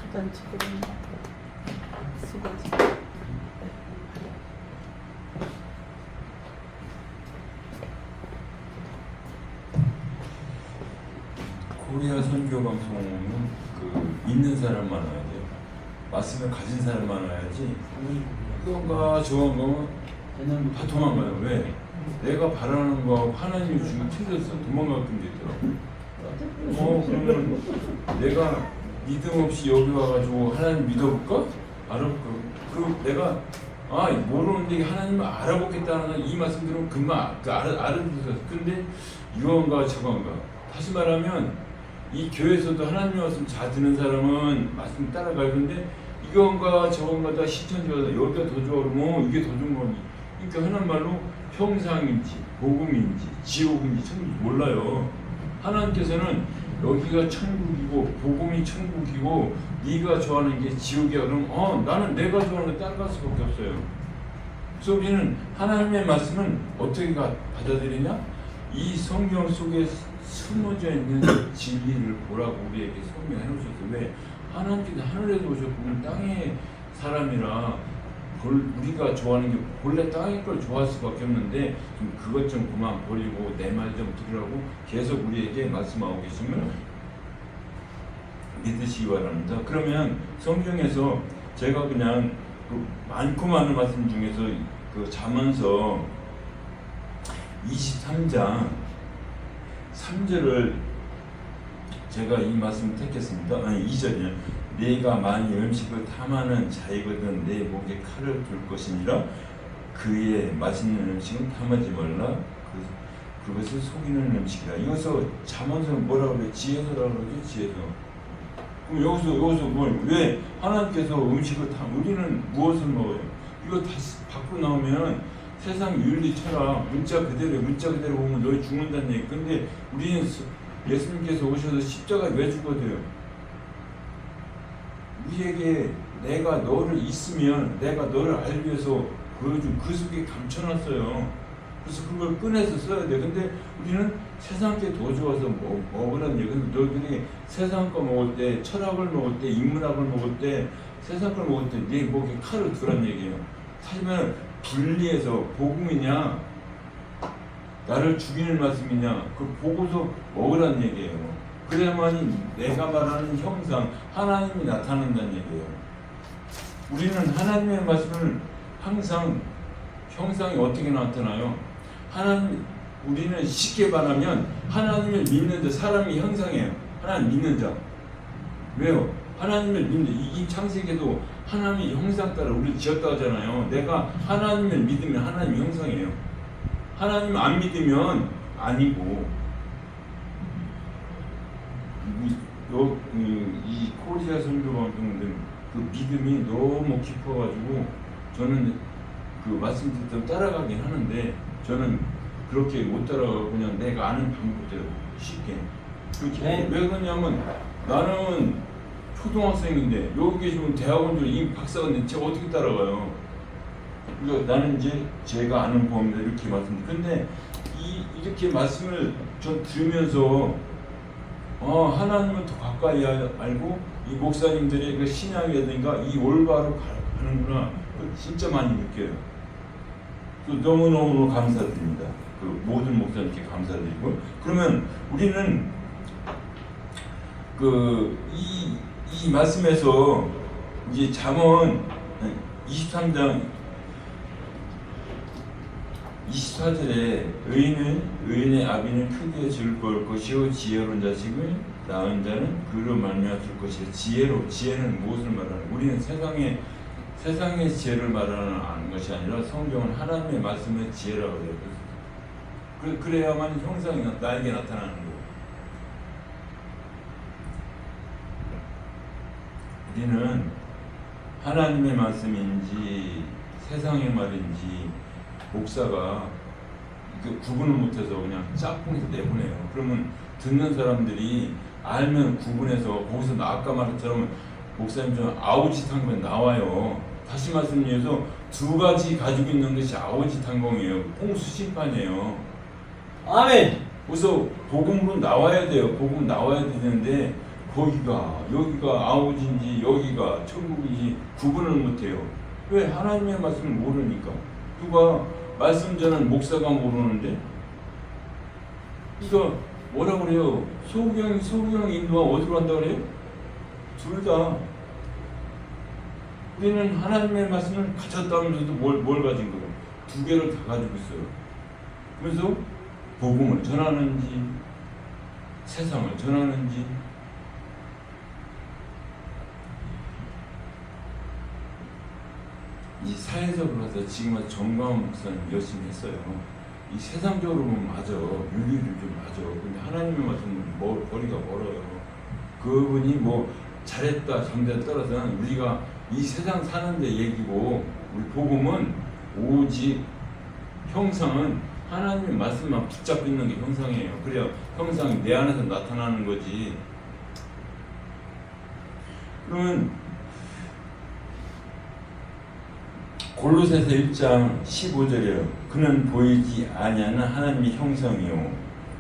수단치고는 수고지. 코리아 선교 방송은 그 있는 사람만 와야 돼요. 말씀을 가진 사람만 와야지. 그건가 저건가 다 도망가요. 왜? 내가 바라는 거하고 하나님이 주면 틀렸어. 도망가게끔 되더라고. 그러면 내가 믿음 없이 여기 와가지고 하나님 믿어볼까? 알아볼까? 그리고 내가 모르는데 하나님을 알아보겠다는 이 말씀 들으면 금방 알아들었어. 근데 이건가 저건가. 다시 말하면 이 교회에서도 하나님 말씀 잘 듣는 사람은 말씀 따라가요. 근데 이건가 저건가 다 시천지가 여기가 더 좋아 그러면 이게 더 좋은 거니. 그러니까 흔한 말로 형상인지 복음인지 지옥인지 천국인지 몰라요. 하나님께서는 여기가 천국이고 복음이 천국이고 네가 좋아하는 게 지옥이야. 그럼 나는 내가 좋아하는 거 따라갈 수밖에 없어요. 그래서 우리는 하나님의 말씀은 어떻게 받아들이냐? 이 성경 속에 숨어져 있는 진리를 보라고 우리에게 설명해 놓으셨어요. 왜? 하나님께서 하늘에서 오셨고 땅의 사람이라 우리가 좋아하는 게 본래 땅의 걸 좋아할 수밖에 없는데 좀 그것 좀 그만 버리고 내 말 좀 들으라고 계속 우리에게 말씀하고 계심을 믿으시기 바랍니다. 그러면 성경에서 제가 그냥 그 많고 많은 말씀 중에서 그 잠언서 23장 3절을 제가 이 말씀을 택했습니다. 2절이요. 네가 많이 음식을 탐하는 자이거든 내 목에 칼을 둘 것이니라. 그의 맛있는 음식은 탐하지 말라. 그것을 속이는 음식이라. 이것을 잠언서는 뭐라고 그래? 지혜서라고 그러죠. 지혜서. 그럼 여기서 왜 하나님께서 음식을 우리는 무엇을 먹어요? 이거 다시 밖으로 나오면 세상 윤리 철학 문자 그대로 보면 너희 죽는다는 얘기. 근데 우리는 예수님께서 오셔서 십자가에 왜 죽어야 돼요? 우리에게 내가 너를 있으면 내가 너를 알기 위해서 보여준 그 속에 감춰놨어요. 그래서 그걸 꺼내서 써야 돼. 근데 우리는 세상 게 더 좋아서 먹으라는 얘기. 근데 너희들이 세상 거 먹을 때, 철학을 먹을 때, 인문학을 먹을 때, 세상 걸 먹을 때 네 목에 칼을 두란 얘기예요. 사실은 분리해서 복음이냐 나를 죽이는 말씀이냐 그 보고서 먹으란 얘기예요. 그래야만이 내가 말하는 형상 하나님이 나타난다는 얘기예요. 우리는 하나님의 말씀을 항상 형상이 어떻게 나타나요? 우리는 쉽게 말하면 하나님을 믿는 자, 사람이 형상이에요. 하나님 믿는 자. 왜요? 하나님을 믿는 자. 이 창세기에도 하나님의 형상 따라 우리를 지었다 하잖아요. 내가 하나님을 믿으면 하나님 형상이에요. 하나님 안 믿으면 아니고. 이 코리아 선교방송들 그 믿음이 너무 깊어가지고 저는 그 말씀 듣던 따라가긴 하는데 저는 그렇게 못 따라가고 그냥 내가 아는 방법대로 쉽게. 왜 그러냐면 나는 초등학생인데 여기 계시면 대학원 중 이미 박사가 됐는데 제가 어떻게 따라가요? 그러니까 나는 이제 제가 아는 범위로 이렇게 말씀드려. 근데 이렇게 말씀을 좀 들으면서 하나님을 더 가까이 알고 이 목사님들의 그 신앙이라든가 이 올바로 가는구나. 진짜 많이 느껴요. 너무너무 감사드립니다. 그 모든 목사님께 감사드리고, 그러면 우리는 이 말씀에서 이제 잠언 23장 24절에 의인의 아비는 크게 줄 것이요 지혜로운 자식을 낳은 자는 그로 말미암아 줄 것이요. 지혜는 무엇을 말하는? 우리는 세상의 지혜를 말하는 것이 아니라 성경은 하나님의 말씀의 지혜라고 해요. 그래야만 형상이 나에게 나타나는 거예요. 우리는 하나님의 말씀인지 세상의 말인지 목사가 구분을 못해서 그냥 짝꿍에서 내보내요. 그러면 듣는 사람들이 알면 구분해서 거기서 아까 말했처럼 목사님 좀 아우지탕면 나와요. 다시 말씀드려서 두 가지 가지고 있는 것이 아우지탕공이에요. 홍수심판이에요. 아멘. 그래서 복음으로 나와야 돼요. 복음 나와야 되는데 여기가 아우지인지 여기가 천국인지 구분을 못해요. 왜? 하나님의 말씀을 모르니까. 누가 말씀 전하는 목사가 모르는데. 그래서 뭐라 그래요? 소경이 인도가 어디로 간다 그래요? 둘 다. 우리는 하나님의 말씀을 가졌다면서도 뭘 가진 거예요? 두 개를 다 가지고 있어요. 그래서 복음을 전하는지 세상을 전하는지, 이 사회적으로 해서 지금 정광훈 목사님 열심히 했어요. 이 세상적으로 보면 맞아. 윤리를 좀 맞아. 근데 하나님의 말씀은 거리가 멀어요. 그분이 잘했다 잘못했다 떠나서는 우리가 이 세상 사는데 얘기고, 우리 복음은 오직 형상은 하나님의 말씀만 붙잡고 있는 게 형상이에요. 그래야 형상이 내 안에서 나타나는 거지. 그러면 골로새서 1장 15절이에요. 그는 보이지 아니하는 하나님의 형상이요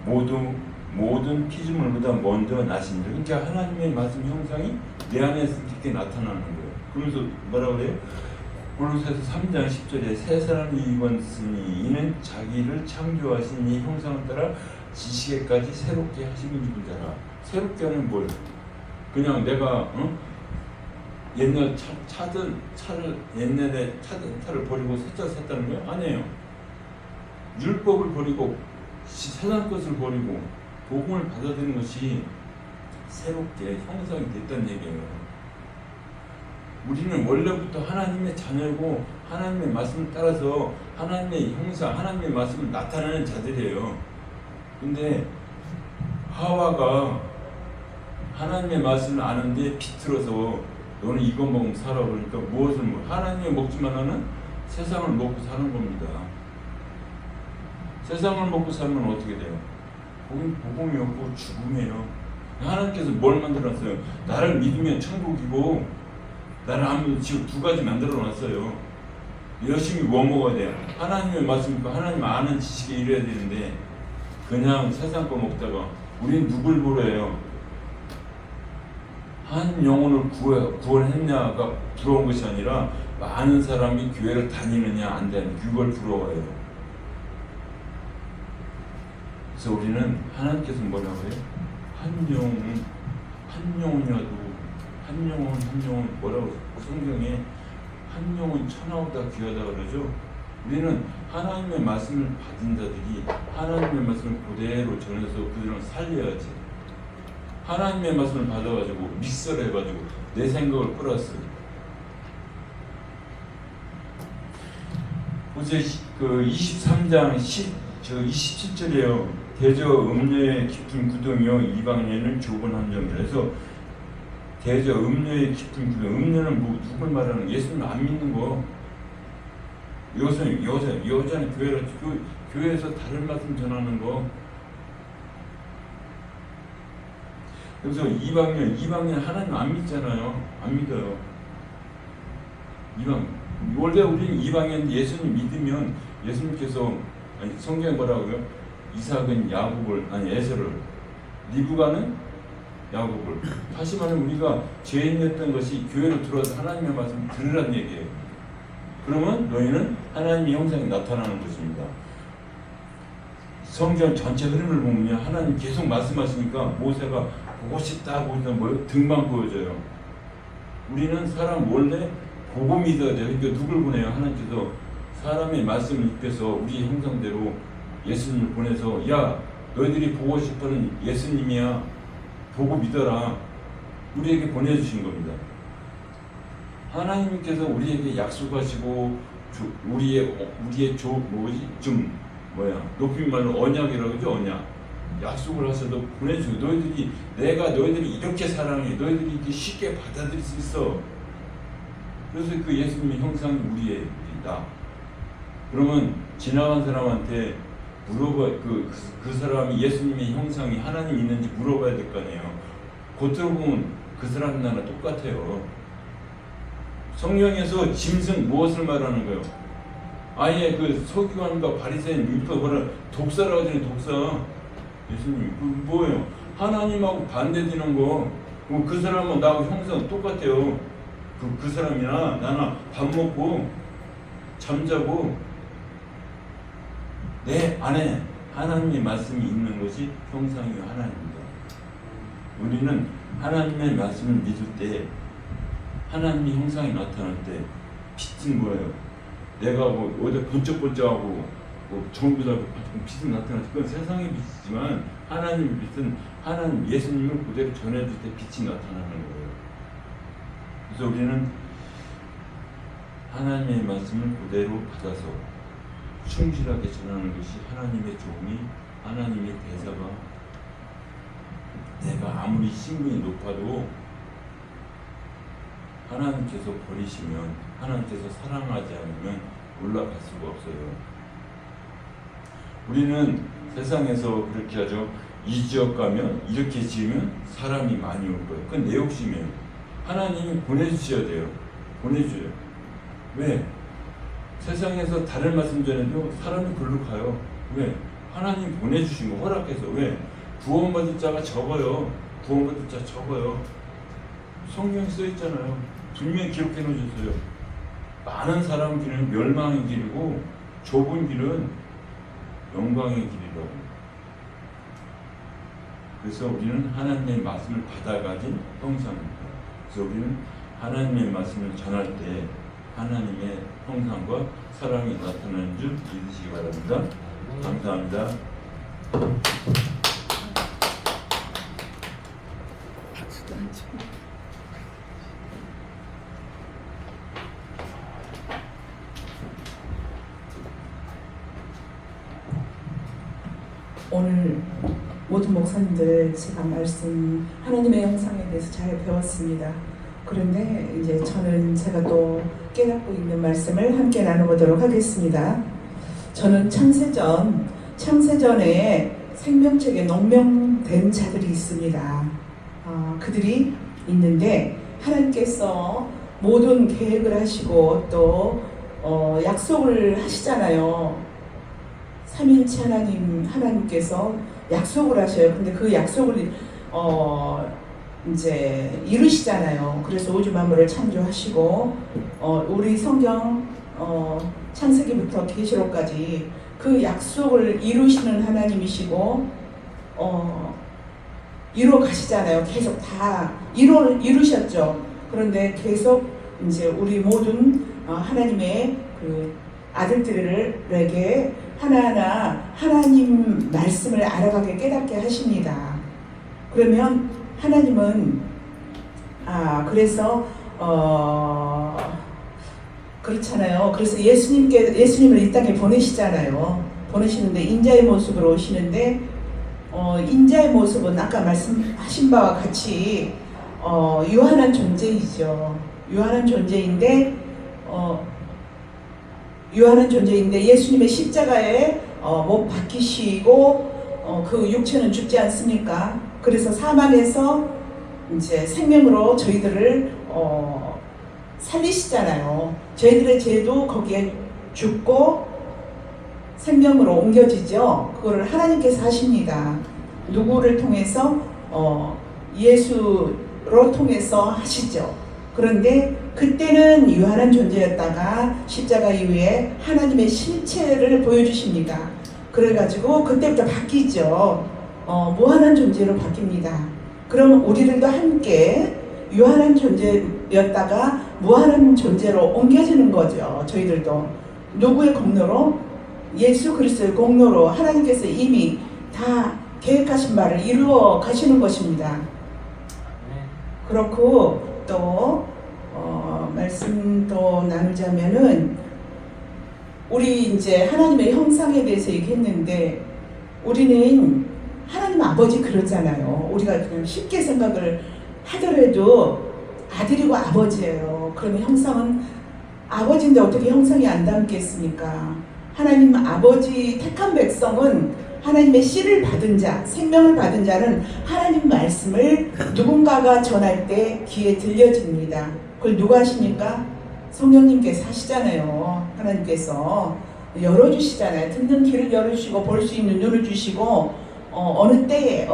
모든 피조물보다 먼저 나신 줄. 그러니까 하나님의 말씀 형상이 내 안에서 이렇게 나타나는 거예요. 그러면서 뭐라 그래요? 골로새서 3장 10절에 새 사람이 입었으니 이는 자기를 창조하신 이 형상을 따라 지시게까지 새롭게 하시는 자라. 새롭게 하는 뭘? 그냥 내가 옛날 옛날에 차던 차를 버리고 새 차를 샀다는 거예요? 아니에요. 율법을 버리고 세상 것을 버리고 복음을 받아들이는 것이 새롭게 형성이 됐다는 얘기예요. 우리는 원래부터 하나님의 자녀고 하나님의 말씀을 따라서 하나님의 형상, 하나님의 말씀을 나타내는 자들이에요. 근데 하와가 하나님의 말씀을 아는데 비틀어서 너는 이거 먹으면 살아 그러니까 무엇을 하나님의 먹지만 하는 세상을 먹고 사는 겁니다. 세상을 먹고 살면 어떻게 돼요? 거긴 복음이 없고 죽음이에요. 하나님께서 뭘 만들어놨어요? 나를 믿으면 천국이고 나를 아무 지금 두 가지 만들어놨어요. 열심히 뭐 먹어야 돼요? 하나님의 말씀과 하나님 아는 지식에 이래야 되는데 그냥 세상 거 먹다가 우린 누굴 보러 해요? 한 영혼을 구원했냐가 부러운 것이 아니라 많은 사람이 교회를 다니느냐 안 다니느냐 그걸 부러워해요. 그래서 우리는 하나님께서 뭐라고 해요? 한 영혼 뭐라고 성경에 한 영혼 천하보다 귀하다 그러죠. 우리는 하나님의 말씀을 받은 자들이 하나님의 말씀을 그대로 전해서 그들을 살려야지. 하나님의 말씀을 받아가지고 믹서를 해가지고 내 생각을 플러스. 어제 그 23장 27절이에요. 대저 음녀의 깊은 구덩이요 이방인은 좁은 함정이라 해서 대저 음녀의 깊은 구덩이. 음녀는 누굴 말하는? 예수님 안 믿는 거. 여자는 교회에서 다른 말씀 전하는 거. 그래서 이방인 하나님 안 믿잖아요. 안 믿어요. 원래 우리는 이방인 예수님 믿으면 예수님께서 아니 성경에 뭐라고요? 이삭은 야곱을 아니 에서를 리브가는 야곱을 다시 말하면 우리가 죄인이었던 것이 교회로 들어와서 하나님의 말씀을 들으라는 얘기예요. 그러면 너희는 하나님의 형상이 나타나는 것입니다. 성경 전체 흐름을 보면 하나님 계속 말씀하시니까 모세가 보고 싶다 보니까 뭐요? 등만 보여줘요. 우리는 사람 원래 보고 믿어야 돼요. 그러니까 누굴 보내요? 하나님께서 사람의 말씀을 입혀서 우리 형상대로 예수님을 보내서 야 너희들이 보고 싶어하는 예수님이야 보고 믿어라 우리에게 보내주신 겁니다. 하나님께서 우리에게 약속하시고 우리의 높임 말로 언약이라고 그러죠. 언약 약속을 하셔도 보내주고 내가 너희들이 이렇게 사랑해 너희들이 이렇게 쉽게 받아들일 수 있어. 그래서 그 예수님의 형상이 우리다. 그러면 지나간 사람한테 물어봐 그 사람이 예수님의 형상이 하나님 있는지 물어봐야 될 거 아니에요. 겉으로 보면 그 사람 나랑 똑같아요. 성경에서 짐승 무엇을 말하는 거예요? 아예 그 서기관과 바리새인 율법을 독사라고 하잖아요. 독사. 예수님 그 뭐예요? 하나님하고 반대되는 거. 그 사람은 나하고 형상 똑같아요. 그 사람이나 나나 밥 먹고 잠자고 내 안에 하나님의 말씀이 있는 것이 형상이 하나님입니다. 우리는 하나님의 말씀을 믿을 때 하나님의 형상이 나타날 때 빛인 거예요. 내가 뭐 어디 번쩍번쩍하고 뭐 정비하고 빛이 나타나지 그건 세상의 빛이지만 하나님의 빛은 하나님 예수님을 그대로 전해줄 때 빛이 나타나는 거예요. 그래서 우리는 하나님의 말씀을 그대로 받아서 충실하게 전하는 것이 하나님의 종이 하나님의 대사가 내가 아무리 신분이 높아도 하나님께서 버리시면 하나님께서 사랑하지 않으면 올라갈 수가 없어요. 우리는 세상에서 그렇게 하죠. 이 지역 가면 이렇게 지으면 사람이 많이 올 거예요. 그건 내 욕심이에요. 하나님이 보내주셔야 돼요. 보내줘요. 왜? 세상에서 다른 말씀 전해도 사람이 글로 가요. 왜? 하나님 보내주신 거 허락해서. 왜? 구원받을 자가 적어요. 구원받을 자 적어요. 성경에 써있잖아요. 분명히 기록해 놓으셨어요. 많은 사람 길은 멸망의 길이고 좁은 길은 영광의 길이라고. 그래서 우리는 하나님의 말씀을 받아가진 형상입니다. 그래서 우리는 하나님의 말씀을 전할 때 하나님의 형상과 사랑이 나타나는 줄 믿으시기 바랍니다. 감사합니다. 박수도 안 치고. 오늘 모든 목사님들 제가 말씀 하나님의 형상에 대해서 잘 배웠습니다. 그런데 이제 제가 또 깨닫고 있는 말씀을 함께 나눠보도록 하겠습니다. 저는 창세전에 생명책에 농명된 자들이 있습니다. 그들이 있는데 하나님께서 모든 계획을 하시고 또 약속을 하시잖아요. 삼위일체 하나님께서 약속을 하셔요. 근데 그 약속을 이제 이루시잖아요. 그래서 우주 만물을 창조하시고 우리 성경 창세기부터 계시록까지 그 약속을 이루시는 하나님이시고 이루어 가시잖아요. 계속 다 이루셨죠. 그런데 계속 이제 우리 모든 하나님의 그 아들들에게 하나하나 하나님 말씀을 알아가게 깨닫게 하십니다. 그러면 하나님은 그래서 그렇잖아요. 그래서 예수님을 이 땅에 보내시잖아요. 보내시는데 인자의 모습으로 오시는데 인자의 모습은 아까 말씀하신 바와 같이 유한한 존재이죠. 유한한 존재인데 예수님의 십자가에 못 박히시고 그 육체는 죽지 않습니까? 그래서 사망에서 이제 생명으로 저희들을 살리시잖아요. 저희들의 죄도 거기에 죽고 생명으로 옮겨지죠. 그거를 하나님께서 하십니다. 누구를 통해서? 예수로 통해서 하시죠. 그런데 그때는 유한한 존재였다가 십자가 이후에 하나님의 실체를 보여주십니다. 그래가지고 그때부터 바뀌죠. 무한한 존재로 바뀝니다. 그럼 우리들도 함께 유한한 존재였다가 무한한 존재로 옮겨지는 거죠. 저희들도 누구의 공로로? 예수 그리스도의 공로로 하나님께서 이미 다 계획하신 바를 이루어 가시는 것입니다. 그렇고 또 말씀 또 나누자면은 우리 이제 하나님의 형상에 대해서 얘기했는데 우리는 하나님 아버지 그러잖아요. 우리가 그냥 쉽게 생각을 하더라도 아들이고 아버지예요. 그러면 형상은 아버지인데 어떻게 형상이 안 담겠습니까? 하나님 아버지 택한 백성은 하나님의 씨를 받은 자, 생명을 받은 자는 하나님 말씀을 누군가가 전할 때 귀에 들려집니다. 그걸 누가 하십니까? 성령님께서 하시잖아요. 하나님께서 열어주시잖아요. 듣는 귀를 열어주시고 볼 수 있는 눈을 주시고 어느 때에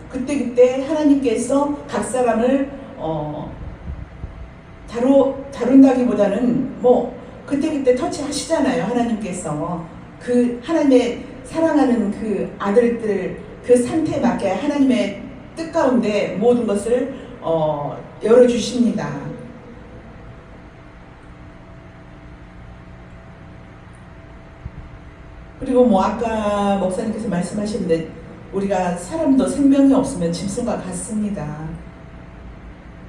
그때 하나님께서 각 사람을 다룬다기보다는 뭐 그때 터치하시잖아요. 하나님께서 그 하나님의 사랑하는 그 아들들 그 상태에 맞게 하나님의 뜻 가운데 모든 것을 열어주십니다. 그리고 뭐 아까 목사님께서 말씀하셨는데 우리가 사람도 생명이 없으면 짐승과 같습니다.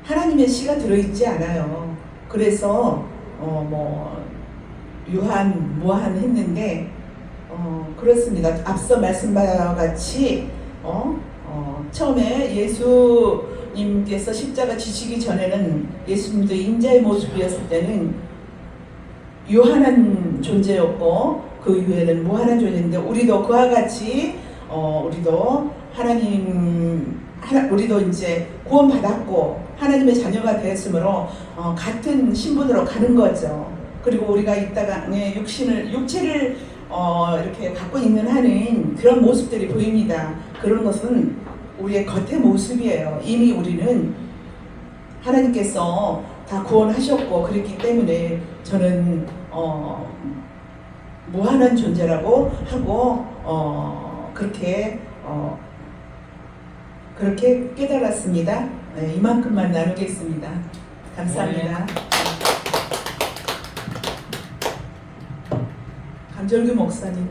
하나님의 씨가 들어있지 않아요. 그래서 뭐 유한, 무한 했는데 그렇습니다. 앞서 말씀과 같이 처음에 예수님께서 십자가 지시기 전에는 예수님도 인자의 모습이었을 때는 유한한 존재였고 그 이후에는 무한한 존재인데 우리도 그와 같이 우리도 우리도 이제 구원받았고 하나님의 자녀가 되었으므로 같은 신분으로 가는 거죠. 그리고 우리가 있다가 육체를 이렇게 갖고 있는 한은 그런 모습들이 보입니다. 그런 것은 우리의 겉의 모습이에요. 이미 우리는 하나님께서 다 구원하셨고 그랬기 때문에 저는 무한한 존재라고 하고 그렇게 깨달았습니다. 네, 이만큼만 나누겠습니다. 감사합니다. 강절규 목사님.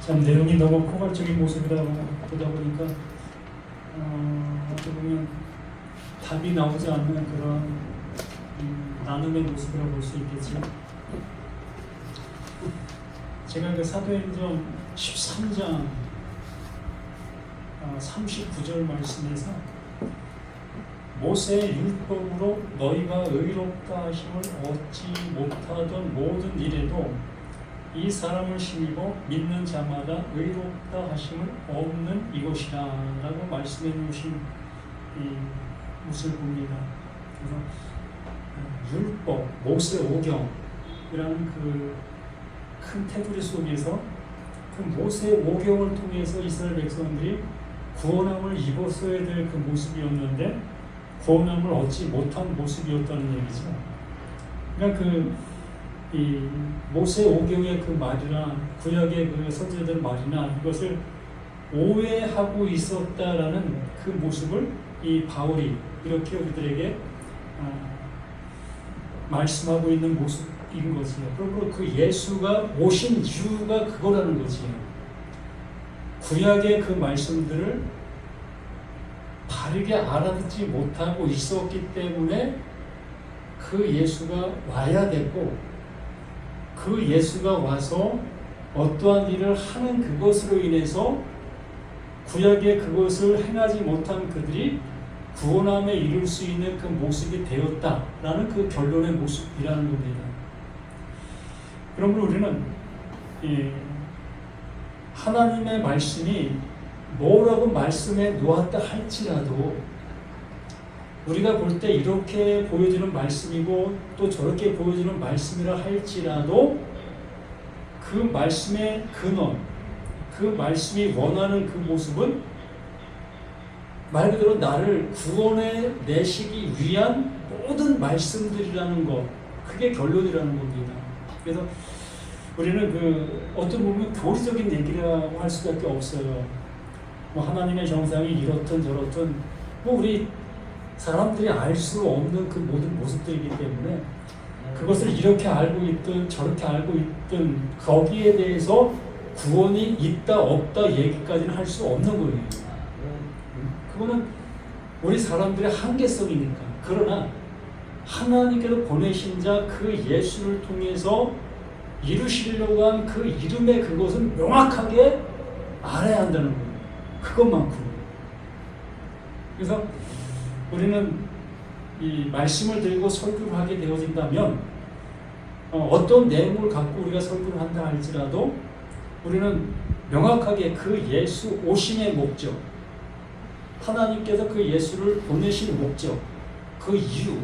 참 내용이 너무 포괄적인 모습이다 보다 보니까 어떻게 보면 답이 나오지 않는 그런 나눔의 모습이라고 볼 수 있겠죠. 제가 그 사도행전 13장 39절 말씀에서 모세의 율법으로 너희가 의롭다 하심을 얻지 못하던 모든 일에도 이 사람을 힘입어 믿는 자마다 의롭다 하심을 얻는 이것이라 라고 말씀해 주신 이 것을 봅니다. 그래서 율법, 모세 오경이라는 그 큰 테두리 속에서 그 모세 오경을 통해서 이스라엘 백성들이 구원함을 입었어야 될 그 모습이었는데 구원함을 얻지 못한 모습이었다는 얘기죠. 그러니까 이 모세 오경의 그 말이나 구약의 그 선지자들 말이나 이것을 오해하고 있었다라는 그 모습을 이 바울이 이렇게 우리들에게 말씀하고 있는 모습인 거지요. 그리고 그 예수가 오신 이유가 그거라는 거지요. 구약의 그 말씀들을 바르게 알아듣지 못하고 있었기 때문에 그 예수가 와야 됐고 그 예수가 와서 어떠한 일을 하는 그것으로 인해서 구약의 그것을 행하지 못한 그들이 구원함에 이룰 수 있는 그 모습이 되었다라는 그 결론의 모습이라는 겁니다. 그러므로 우리는 하나님의 말씀이 뭐라고 말씀해 놓았다 할지라도 우리가 볼 때 이렇게 보여지는 말씀이고 또 저렇게 보여지는 말씀이라 할지라도 그 말씀의 근원, 그 말씀이 원하는 그 모습은 말 그대로 나를 구원해 내시기 위한 모든 말씀들이라는 것, 그게 결론이라는 겁니다. 그래서 우리는 어떤 보면 교리적인 얘기라고 할 수밖에 없어요. 뭐 하나님의 형상이 이렇든 저렇든 뭐 우리 사람들이 알 수 없는 그 모든 모습들이기 때문에 그것을 이렇게 알고 있든 저렇게 알고 있든 거기에 대해서 구원이 있다 없다 얘기까지는 할 수 없는 거예요. 그거는 우리 사람들의 한계성이니까. 그러나 하나님께서 보내신 자 그 예수를 통해서 이루시려고 한 그 이름의 그것은 명확하게 알아야 한다는 거예요. 그것만큼. 그래서 우리는 이 말씀을 들고 설교를 하게 되어진다면 어떤 내용을 갖고 우리가 설교를 한다 할지라도 우리는 명확하게 그 예수 오심의 목적, 하나님께서 그 예수를 보내신 목적, 그 이유,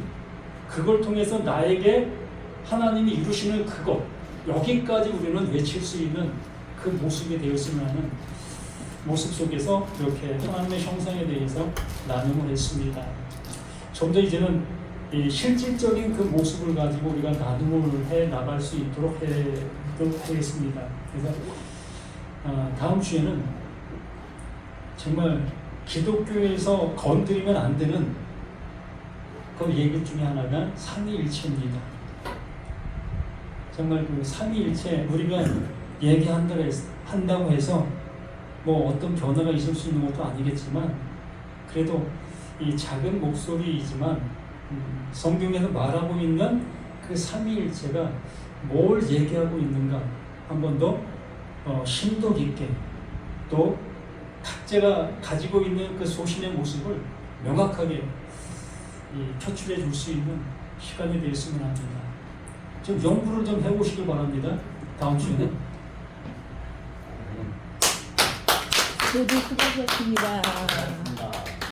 그걸 통해서 나에게 하나님이 이루시는 그것, 여기까지 우리는 외칠 수 있는 그 모습이 되었으면 하는 모습 속에서 이렇게 하나님의 형상에 대해서 나눔을 했습니다. 좀 더 이제는 이 실질적인 그 모습을 가지고 우리가 나눔을 해 나갈 수 있도록 하겠습니다. 그래서 다음 주에는 정말 기독교에서 건드리면 안 되는 그 얘기 중에 하나가 삼위일체입니다. 정말 그 삼위일체 우리가 얘기한다고 해서 뭐 어떤 변화가 있을 수 있는 것도 아니겠지만 그래도 이 작은 목소리이지만 성경에서 말하고 있는 그 삼위일체가 뭘 얘기하고 있는가 한 번 더 심도 깊게 또 각자가 가지고 있는 그 소신의 모습을 명확하게 표출해 줄 수 있는 시간이 되었으면 합니다. 좀 연구를 좀 해보시길 바랍니다. 다음 주에는. 모두 수고하셨습니다.